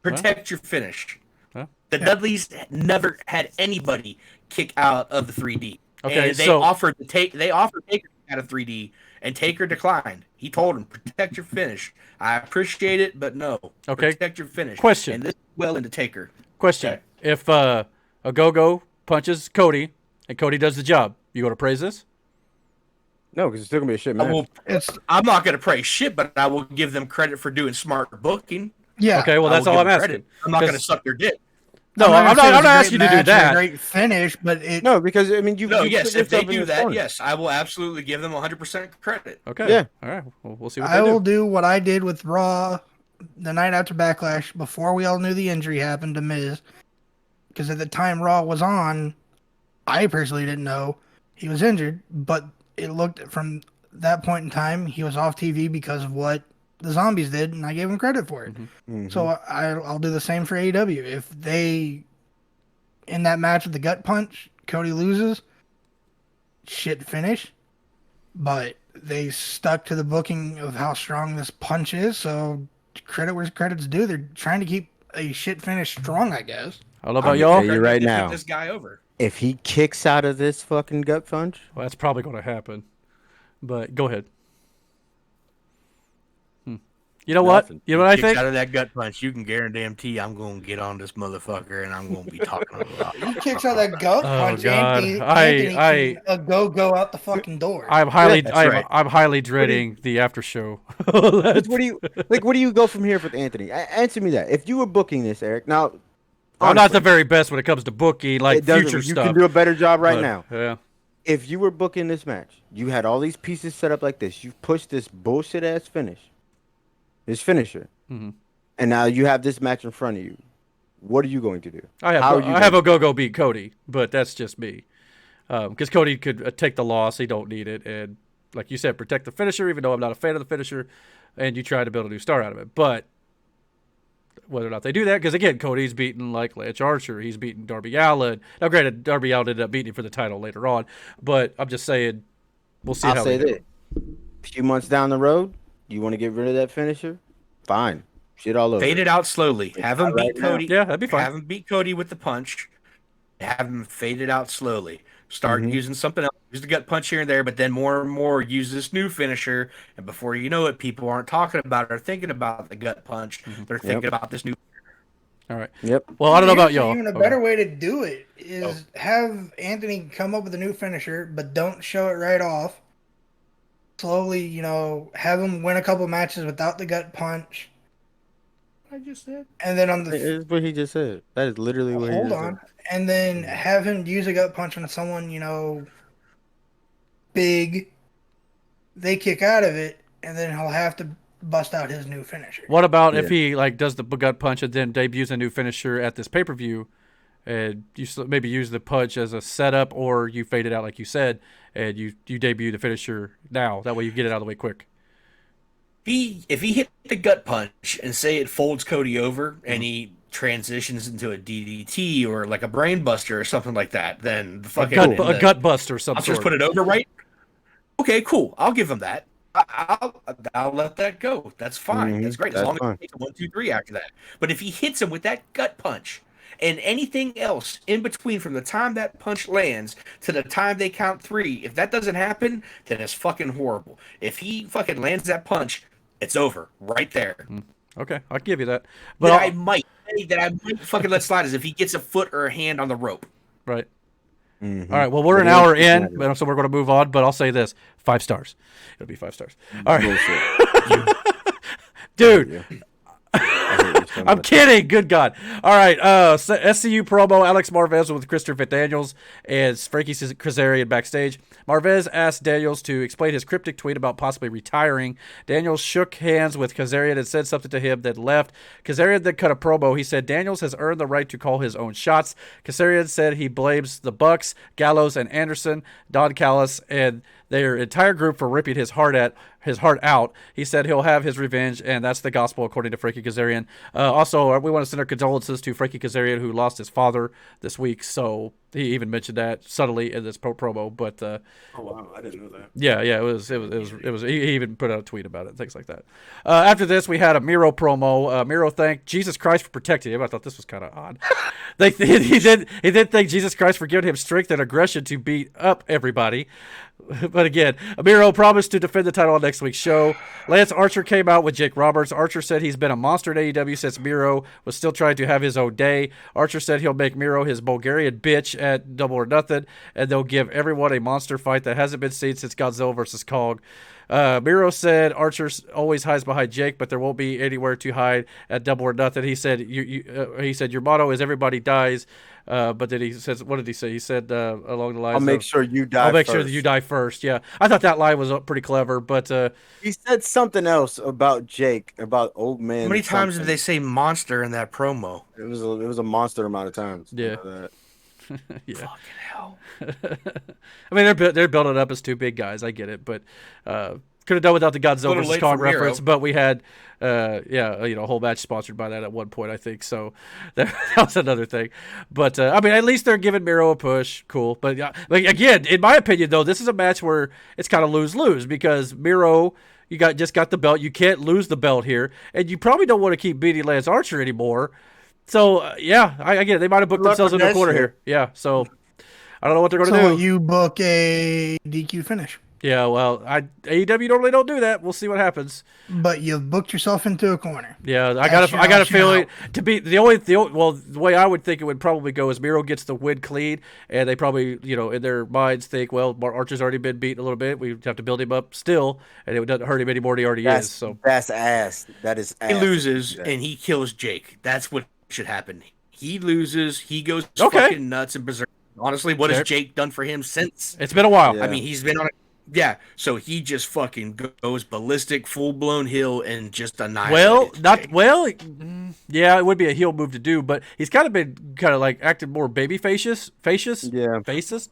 Protect your finish. Huh? The Dudleys never had anybody kick out of the 3D. Okay, and they so- offered Taker out of 3D, and Taker declined. He told him, "Protect your finish. I appreciate it, but no. Okay. Protect your finish." Question. And this is well into Taker. Question: Okay. If a go-go punches Cody and Cody does the job, you go to praise this? No, because it's still gonna be a shit I match. will, I'm not going to praise shit, but I will give them credit for doing smart booking. Yeah. Okay, well I that's will all give I'm them asking. credit. I'm not going to 'Cause- suck their dick. No, I'm gonna say it not was a asking you great to do match and a that. Great finish, but it. No, because I mean, you. No, you yes, put if they yourself in do this that, corner. yes, I will absolutely give them 100% credit. Okay. Yeah. All right. Well, we'll see what I they will do. do what I did with Raw the night after Backlash before we all knew the injury happened to Miz. Because at the time Raw was on, I personally didn't know he was injured, but it looked from that point in time he was off TV because of what the zombies did, and I gave him credit for it. So I'll do the same for AEW. If they, in that match with the gut punch, Cody loses, shit finish, but they stuck to the booking of how strong this punch is, so credit where credit's due. They're trying to keep a shit finish strong, I guess. I don't know about I'm y'all. gonna tell you right Credit to now. put this guy over. If he kicks out of this fucking gut punch, Well, that's probably going to happen. But go ahead. You know what? Nothing. You know what I Kicks think? out of that gut punch, you can guarantee I'm going to get on this motherfucker and I'm going to be talking a lot. He kicks out that gut Oh, punch, God. Anthony can go out the fucking door. I'm highly, That's right. I'm highly dreading the after show. where do you go from here with Anthony? Answer me that. If you were booking this, Eric, now I'm not the honestly, very best when it comes to booking, like it doesn't- future you stuff. can do a better job right but, now. Yeah. If you were booking this match, you had all these pieces set up like this. You pushed this bullshit ass finish, this finisher, Mhm. and now you have this match in front of you. What are you going to do? I How are you have going a go beat Cody, but that's just me. Because Cody could take the loss, he don't need it, and like you said, protect the finisher. Even though I'm not a fan of the finisher, and you try to build a new star out of it, but whether or not they do that, because again, Cody's beaten like Lance Archer, he's beaten Darby Allin. Now, granted, Darby Allin ended up beating him for the title later on, but I'm just saying, we'll see I'll how say they do. this: a few months down the road, you want to get rid of that finisher? Fine, shit all over. Fade it out slowly. Have him not beat right now. Cody. Yeah, that'd be fine. Have him beat Cody with the punch. Have him fade it out slowly. Start using something else. Use the gut punch here and there, but then more and more use this new finisher. And before you know it, people aren't talking about it or thinking about the gut punch. They're thinking about this new. All right. Yep. Well, I don't know about Here's y'all. Even a Okay. better way to do it is have Anthony come up with a new finisher, but don't show it right off. Slowly, have him win a couple matches without the gut punch, I just said. and then on the It's what he just said. That is literally what he hold just on, said. and then have him use a gut punch on someone big. They kick out of it, and then he'll have to bust out his new finisher. What about if Yeah. he like does the gut punch and then debuts a new finisher at this pay per view, and you maybe use the punch as a setup, or you fade it out like you said, and you debut the finisher now. That way you get it out of the way quick. If he hit the gut punch and say it folds Cody over and he transitions into a DDT or like a brain buster or something like that, then the fucking A gut buster of some I'll just sort. put it over, right? Okay, cool. I'll give him that. I'll let that go. That's fine. That's great. As That's long as fine. he takes a 1, 2, 3 after that. But if he hits him with that gut punch and anything else in between from the time that punch lands to the time they count 3, if that doesn't happen, then it's fucking horrible. If he fucking lands that punch, it's over right there. Okay, I'll give you that. But That I might fucking let slide is if he gets a foot or a hand on the rope. right. Mhm. All right. Well, we're an Yeah, hour yeah, in, so we're going to move on. But I'll say this: 5 stars. It'll be 5 stars. All right, Bullshit. dude. Yeah. I hate what I'm kidding. Good God. All right. SCU promo. Alex Marvez with Christopher Daniels and Frankie Kazarian backstage. Marvez asked Daniels to explain his cryptic tweet about possibly retiring. Daniels shook hands with Kazarian and said something to him, then left. Kazarian then cut a promo. He said Daniels has earned the right to call his own shots. Kazarian said he blames the Bucks, Gallows, and Anderson, Don Callis, and their entire group for ripping his heart out. He said he'll have his revenge, and that's the gospel, according to Frankie Kazarian. Also, we want to send our condolences to Frankie Kazarian, who lost his father this week. So he even mentioned that subtly in this promo. But oh wow, I didn't know that. Yeah, it was. He even put out a tweet about it, things like that. After this, we had a Miro promo. Miro thanked Jesus Christ for protecting him. I thought this was kind of odd. He did thank Jesus Christ for giving him strength and aggression to beat up everybody. But again, Miro promised to defend the title on next week's show. Lance Archer came out with Jake Roberts. Archer said he's been a monster in AEW since Miro was still trying to have his own day. Archer said he'll make Miro his Bulgarian bitch at Double or Nothing, and they'll give everyone a monster fight that hasn't been seen since Godzilla vs. Kong. Miro said Archer always hides behind Jake, but there won't be anywhere to hide at Double or Nothing. He said, he said your motto is everybody dies. But then he says, what did he say? He said along the lines, I'll make sure you die. I'll make sure that you die first. Yeah, I thought that line was pretty clever. But he said something else about Jake, about old man. How many times did they say monster in that promo? It was a monster amount of times. Yeah. Yeah. Fucking hell. I mean, they're building it up as two big guys. I get it, but could have done without the Godzilla vs. Kong reference. But we had, a whole match sponsored by that at one point, I think. So that was another thing. But I mean, at least they're giving Miro a push. Cool. But again, in my opinion, though, this is a match where it's kind of lose-lose because Miro, just got the belt. You can't lose the belt here, and you probably don't want to keep beating Lance Archer anymore. So, I get it. They might have booked themselves into a corner here. Yeah, so I don't know what they're going to do. So you book a DQ finish. Yeah, well, AEW normally don't do that. We'll see what happens. But you've booked yourself into a corner. Yeah, I got a feeling to be the way I would think it would probably go is Miro gets the win clean, and they probably in their minds think, well, Archer's already been beaten a little bit. We have to build him up still, and it doesn't hurt him any more than he already is. So that's ass. That is ass. He loses and he kills Jake. That's what should happen. He loses. He goes fucking nuts and berserk. Honestly, what has Jake done for him since? It's been a while. Yeah. I mean, he's been on it. Yeah, so he just fucking goes ballistic, full-blown heel, and just annihilates yeah, it would be a heel move to do, but he's kind of been like acting more baby facious,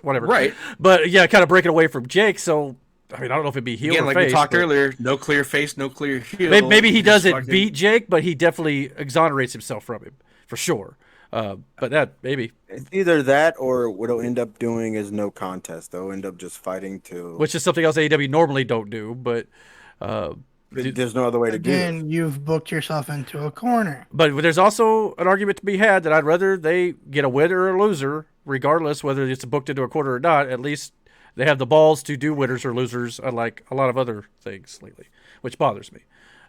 whatever. Right. But yeah, kind of breaking away from Jake, so I mean, I don't know if it'd be heel or like face. We talked earlier, no clear face, no clear heel. Maybe he doesn't beat Jake, but he definitely exonerates himself from him, for sure. But that maybe it's either that or what they'll end up doing is no contest. They'll end up just fighting to, which is something else AEW normally don't do. But there's no other way to do it. Again, you've booked yourself into a corner. But there's also an argument to be had that I'd rather they get a winner or a loser, regardless whether it's booked into a corner or not. At least they have the balls to do winners or losers, unlike a lot of other things lately, which bothers me.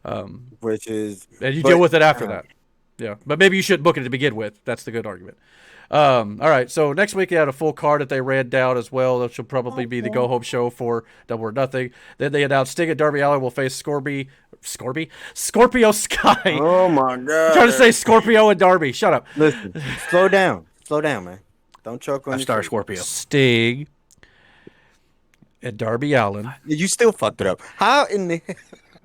And you deal with it after that. Yeah, but maybe you shouldn't book it to begin with. That's the good argument. All right, so next week they had a full card that they ran down as well. That should probably be the go-home show for Double or Nothing. Then they announced Sting and Darby Allin will face Scorpio Skye. Oh, my God. I'm trying to say Scorpio and Darby. Shut up. Listen, slow down, man. Don't choke on your Star Scorpio. Sting and Darby Allin. You still fucked it up. How in the...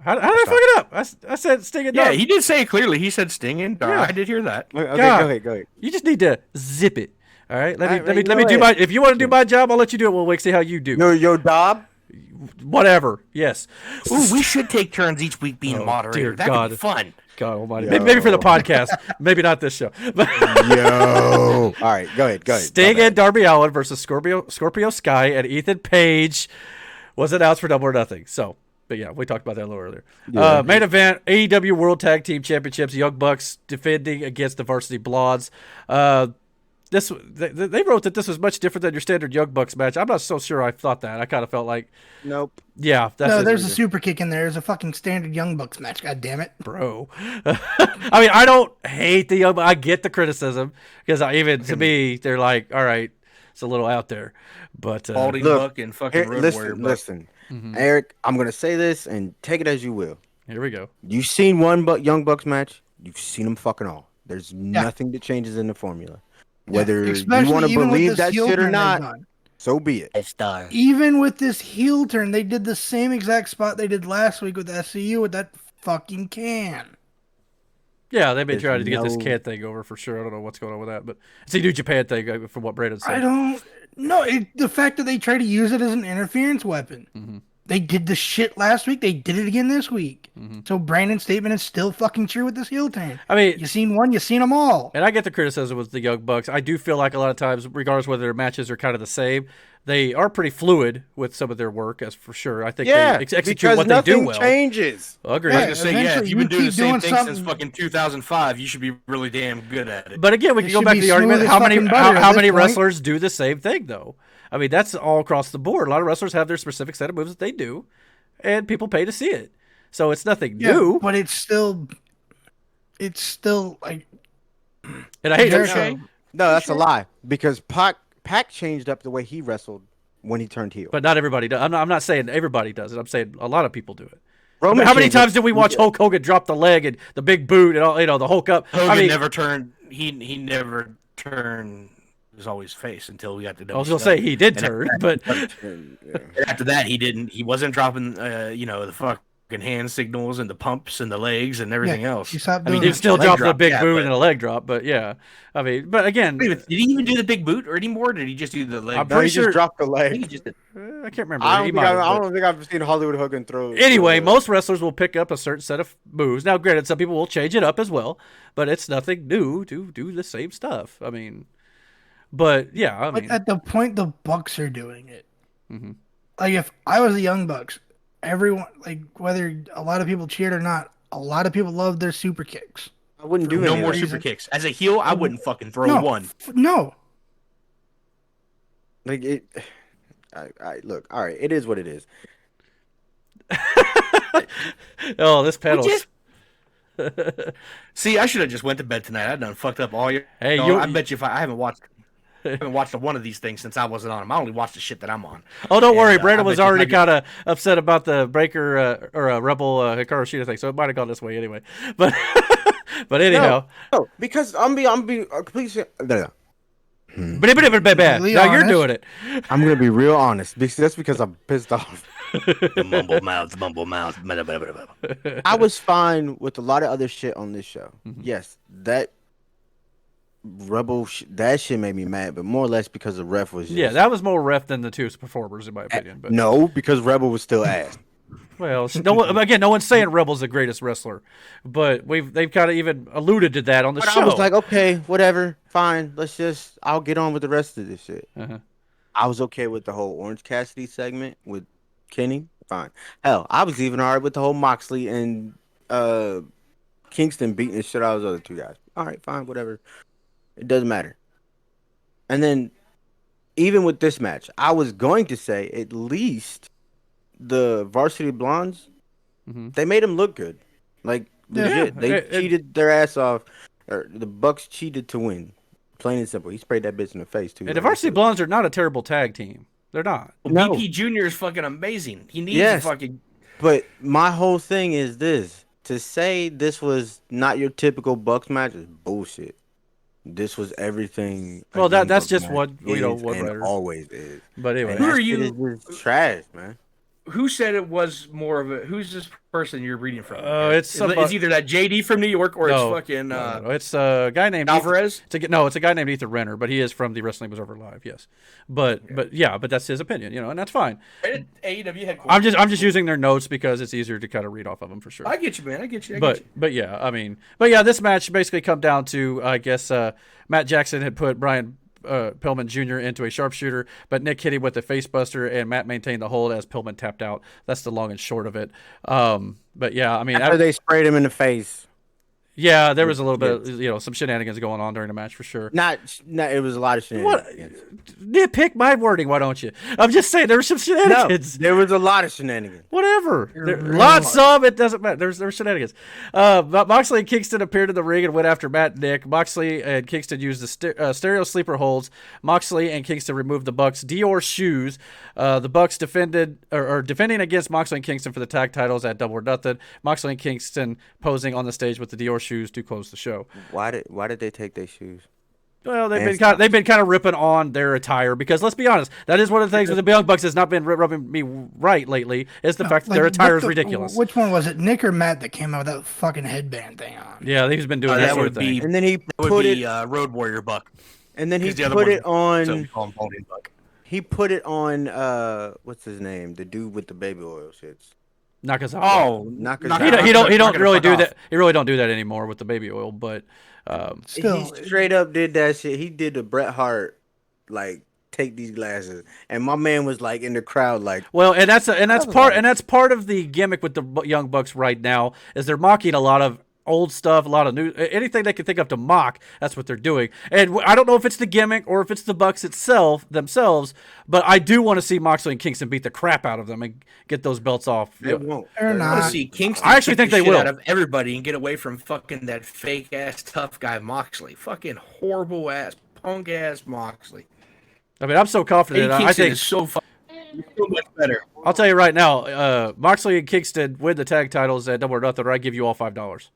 How did I fuck it up? I said Sting and Darby. Yeah, he did say it clearly. He said Sting and Darby. Yeah. I did hear that. Okay, go ahead. You just need to zip it. All right? Let me do my... If you want to do my job, I'll let you do it. We'll see how you do. Your job? Whatever. Yes. Ooh, we should take turns each week being moderator. That'd be fun. God almighty. Maybe for the podcast. Maybe not this show. Yo. All right, go ahead. Sting and Darby Allin versus Scorpio Skye and Ethan Page was announced for Double or Nothing. So... But yeah, we talked about that a little earlier. Yeah. Main event, AEW World Tag Team Championships, Young Bucks defending against the Varsity Blondes. They wrote that this was much different than your standard Young Bucks match. I'm not so sure I thought that. I kind of felt like... Nope. Yeah. There's a super kick in there. There's a fucking standard Young Bucks match. God damn it. Bro. I mean, I don't hate the Young Bucks. I get the criticism. Because to me, they're like, all right, it's a little out there. But... Baldy Buck and fucking Road Warrior Buck. Listen. Mm-hmm. Eric, I'm gonna say this and take it as you will. Here we go. You seen one Young Bucks match? You've seen them fucking all. There's nothing that changes in the formula. Yeah, Whether you especially want to even with believe this that heel shit or turn they've not, done. so be it. Even with this heel turn, they did the same exact spot they did last week with SCU with that fucking can. Yeah, they've been There's trying to get this no- can thing over for sure. I don't know what's going on with that, but it's a New Japan thing from what Brandon said. I don't know. The fact that they try to use it as an interference weapon. Mm-hmm. They did the shit last week. They did it again this week. Mm-hmm. So Brandon's statement is still fucking true with this heel turn. I mean, You seen one, you seen them all. and I get the criticism with the Young Bucks. I do feel like a lot of times, regardless whether their matches are kind of the same, they are pretty fluid with some of their work, as for sure. I think they execute because what they do nothing well. changes. Agreed. I was gonna say, if eventually you've been you doing the keep same doing thing since something- fucking 2005, you should be really damn good at it. But again, we It can go should back be to the argument: smooth as how many fucking butter how at many this point. wrestlers do the same thing, though? I mean, that's all across the board. A lot of wrestlers have their specific set of moves that they do, and people pay to see it. So it's nothing new. But it's still like And I hate Jericho. No, that's a lie. Because Pac changed up the way he wrestled when he turned heel. But not everybody does. I'm not saying everybody does it. I'm saying a lot of people do it. Roman How many changed up- times did we watch Hulk Hogan drop the leg and the big boot and all, the Hulk up? Hogan I mean, never turned. He never turned. It was always face until we got to. I was gonna say he did turn, but After that, he didn't. He wasn't dropping. The fucking hand signals and the pumps and the legs and everything else. he stopped I mean, doing he that. still leg dropped the drop, big yeah, boot but- and a leg drop. But yeah, I mean, but again, Wait a minute, did he even do the big boot or anymore? Or did he just do the leg? I'm No, pretty he sure- just dropped the I think he leg. just did. I can't remember. I He don't, might have, but- don't think I've seen Hollywood Hogan throw. Anyway, throw- most wrestlers will pick up a certain set of moves. Now, granted, some people will change it up as well, but it's nothing new to do the same stuff. I mean, but yeah, I But mean, at the point the Bucks are doing it. Mm-hmm. Like if I was the Young Bucks, everyone, like whether a lot of people cheered or not, a lot of people loved their super kicks. I wouldn't do No any more of that. super kicks. As a heel, I wouldn't fucking throw No, one. No, Like it. I look. All right, it is what it is. oh, this panel. See, I should have just went to bed tonight. I done fucked up all year. Hey, No, you- I bet you if I haven't watched one of these things since I wasn't on them. I only watch the shit that I'm on. Oh, don't worry. And, Brandon I was bet you already if I kind of upset about the Breaker or Rebel Hikaru Shida thing, so it might have gone this way anyway. But but anyhow, No, because I'm be completely. No. but now Be you're honest. doing it. I'm gonna be real honest. Because that's because I'm pissed off. The mumble mouth. I was fine with a lot of other shit on this show. Yes, that that shit made me mad, but more or less because the ref was. Just, Yeah, that was more ref than the two performers, in my opinion. But no, because Rebel was still ass. well, no one's saying Rebel's the greatest wrestler, but they've kind of even alluded to that on the But show. I was like, okay, whatever, fine. I'll get on with the rest of this shit. Uh-huh. I was okay with the whole Orange Cassidy segment with Kenny. Fine. Hell, I was even alright with the whole Moxley and Kingston beating the shit out of those other two guys. All right, fine, whatever. It doesn't matter. And then, even with this match, I was going to say at least the Varsity Blondes, they made them look good. Like, legit. They cheated their ass off. Or the Bucks cheated to win. Plain and simple. He sprayed that bitch in the face, too. and the Varsity Blondes are not a terrible tag team. They're not. No. BP Jr. is fucking amazing. He needs Yes. a fucking. But my whole thing is this. To say this was not your typical Bucks match is bullshit. This was everything. a Well, Young that's Bucks just match what, you know, is what and writer. always is. But anyway, And Who that are shit you- is just trash, man. Who said it was more of a? Who's this person you're reading from? It's It's either that JD from New York or no, it's fucking no, it's a guy named Alvarez. It's a guy named Ethan Renner, but he is from the Wrestling Observer Live. Yes, but that's his opinion, and that's fine. AEW headquarters. I'm just using their notes because it's easier to kind of read off of them for sure. I get you, man. I get you. But yeah, I mean, this match basically come down to, I guess, Matt Jackson had put Brian Pillman Jr. into a sharpshooter, but Nick hit him with a face buster, and Matt maintained the hold as Pillman tapped out. That's the long and short of it. But yeah, I mean, After they sprayed him in the face. yeah, there was a little bit of, some shenanigans going on during the match for sure. Not it was a lot of shenanigans. Nitpick my wording, why don't you? I'm just saying there were some No, shenanigans. there was a lot of shenanigans. Whatever. real Lots of it doesn't matter. There were shenanigans. But Moxley and Kingston appeared in the ring and went after Matt and Nick. Moxley and Kingston used the stereo sleeper holds. Moxley and Kingston removed the Bucks' Dior shoes. The Bucks defending against Moxley and Kingston for the tag titles at Double or Nothing. Moxley and Kingston posing on the stage with the Dior shoes to close the show. Why did they take their shoes? Well, they've been kind of ripping on their attire because let's be honest, that is one of the things with the Young Bucks has not been rubbing me right lately is the fact that their attire is ridiculous. Which one was it, Nick or Matt, that came out with that fucking headband thing on? Yeah, he's been doing that sort of thing. And then he put it Road Warrior Buck. And then he put it on. So we call him Balding Buck. He put it on. What's his name? The dude with the baby oil shits. Nakazawa. Oh, Nakazawa. He don't really do that. He really don't do that anymore with the baby oil, but. Still, he straight up did that shit. He did the Bret Hart, like, take these glasses, and my man was like in the crowd, like, well, and that's part of the gimmick with the Young Bucks right now is they're mocking a lot of old stuff, a lot of new, anything they can think of to mock. That's what they're doing, and I don't know if it's the gimmick or if it's the Bucks themselves, but I do want to see Moxley and Kingston beat the crap out of them and get those belts off. They won't. They're not. I want to see Kingston. I actually think they will. Out of everybody and get away from fucking that fake ass tough guy Moxley. Fucking horrible ass punk ass Moxley. I mean, I'm so confident. Kingston I think is so much better. I'll tell you right now, Moxley and Kingston win the tag titles at Double or Nothing, or I give you all $5.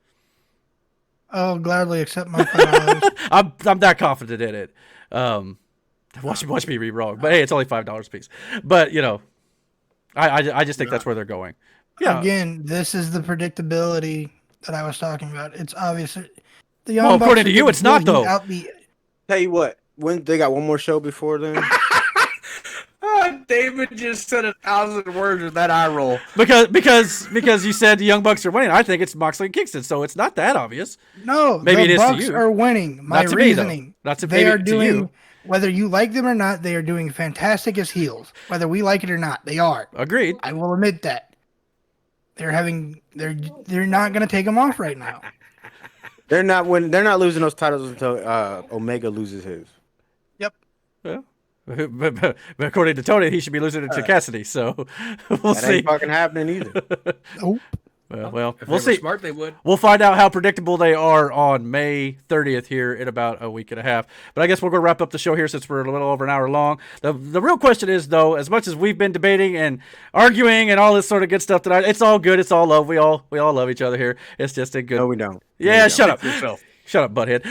I'll gladly accept my $5. I'm that confident in it. Watch me be wrong, but hey, it's only $5 a piece. But you know, I just think that's where they're going. Yeah. Again, this is the predictability that I was talking about. It's obvious. The Young Well, Bucks according to you, it's not though. Tell you what, when they got one more show before then. David just said 1,000 words with that eye roll. Because you said the Young Bucks are winning. I think it's Moxley and Kingston, so it's not that obvious. No, maybe the it is Bucks to you. are winning. My not to reasoning. Me, though. Not to they are doing, to you. Whether you like them or not, they are doing fantastic as heels. Whether we like it or not, they are. Agreed. I will admit that. They're not going to take them off right now. They're not losing those titles until Omega loses his. Yep. Yeah. But according to Tony, he should be losing it to Cassidy. So we'll see. That ain't fucking happening either. Nope. Well, If we'll they were see. smart, they would. We'll find out how predictable they are on May 30th here in about a week and a half. But I guess we're going to wrap up the show here since we're a little over an hour long. The real question is, though, as much as we've been debating and arguing and all this sort of good stuff tonight, it's all good. It's all love. We all love each other here. It's just a good. No, we don't. Yeah, shut up. Shut up, butthead.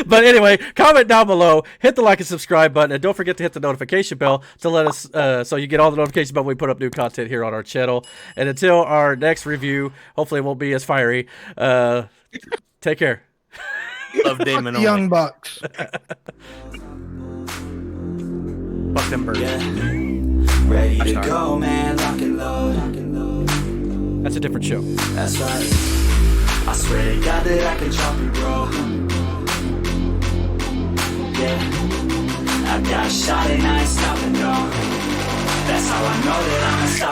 But anyway, comment down below, hit the like and subscribe button, and don't forget to hit the notification bell to let us so you get all the notifications about when we put up new content here on our channel. And until our next review, hopefully it won't be as fiery. Take care. Love Damon. The Young Bucks. Fuck them birds. Yeah. Ready to go, man, lock and load. That's a different show. That's right. I swear to God that I can jump and grow. Yeah, I got shot and I ain't stopping, no. That's how I know that I'm unstoppable.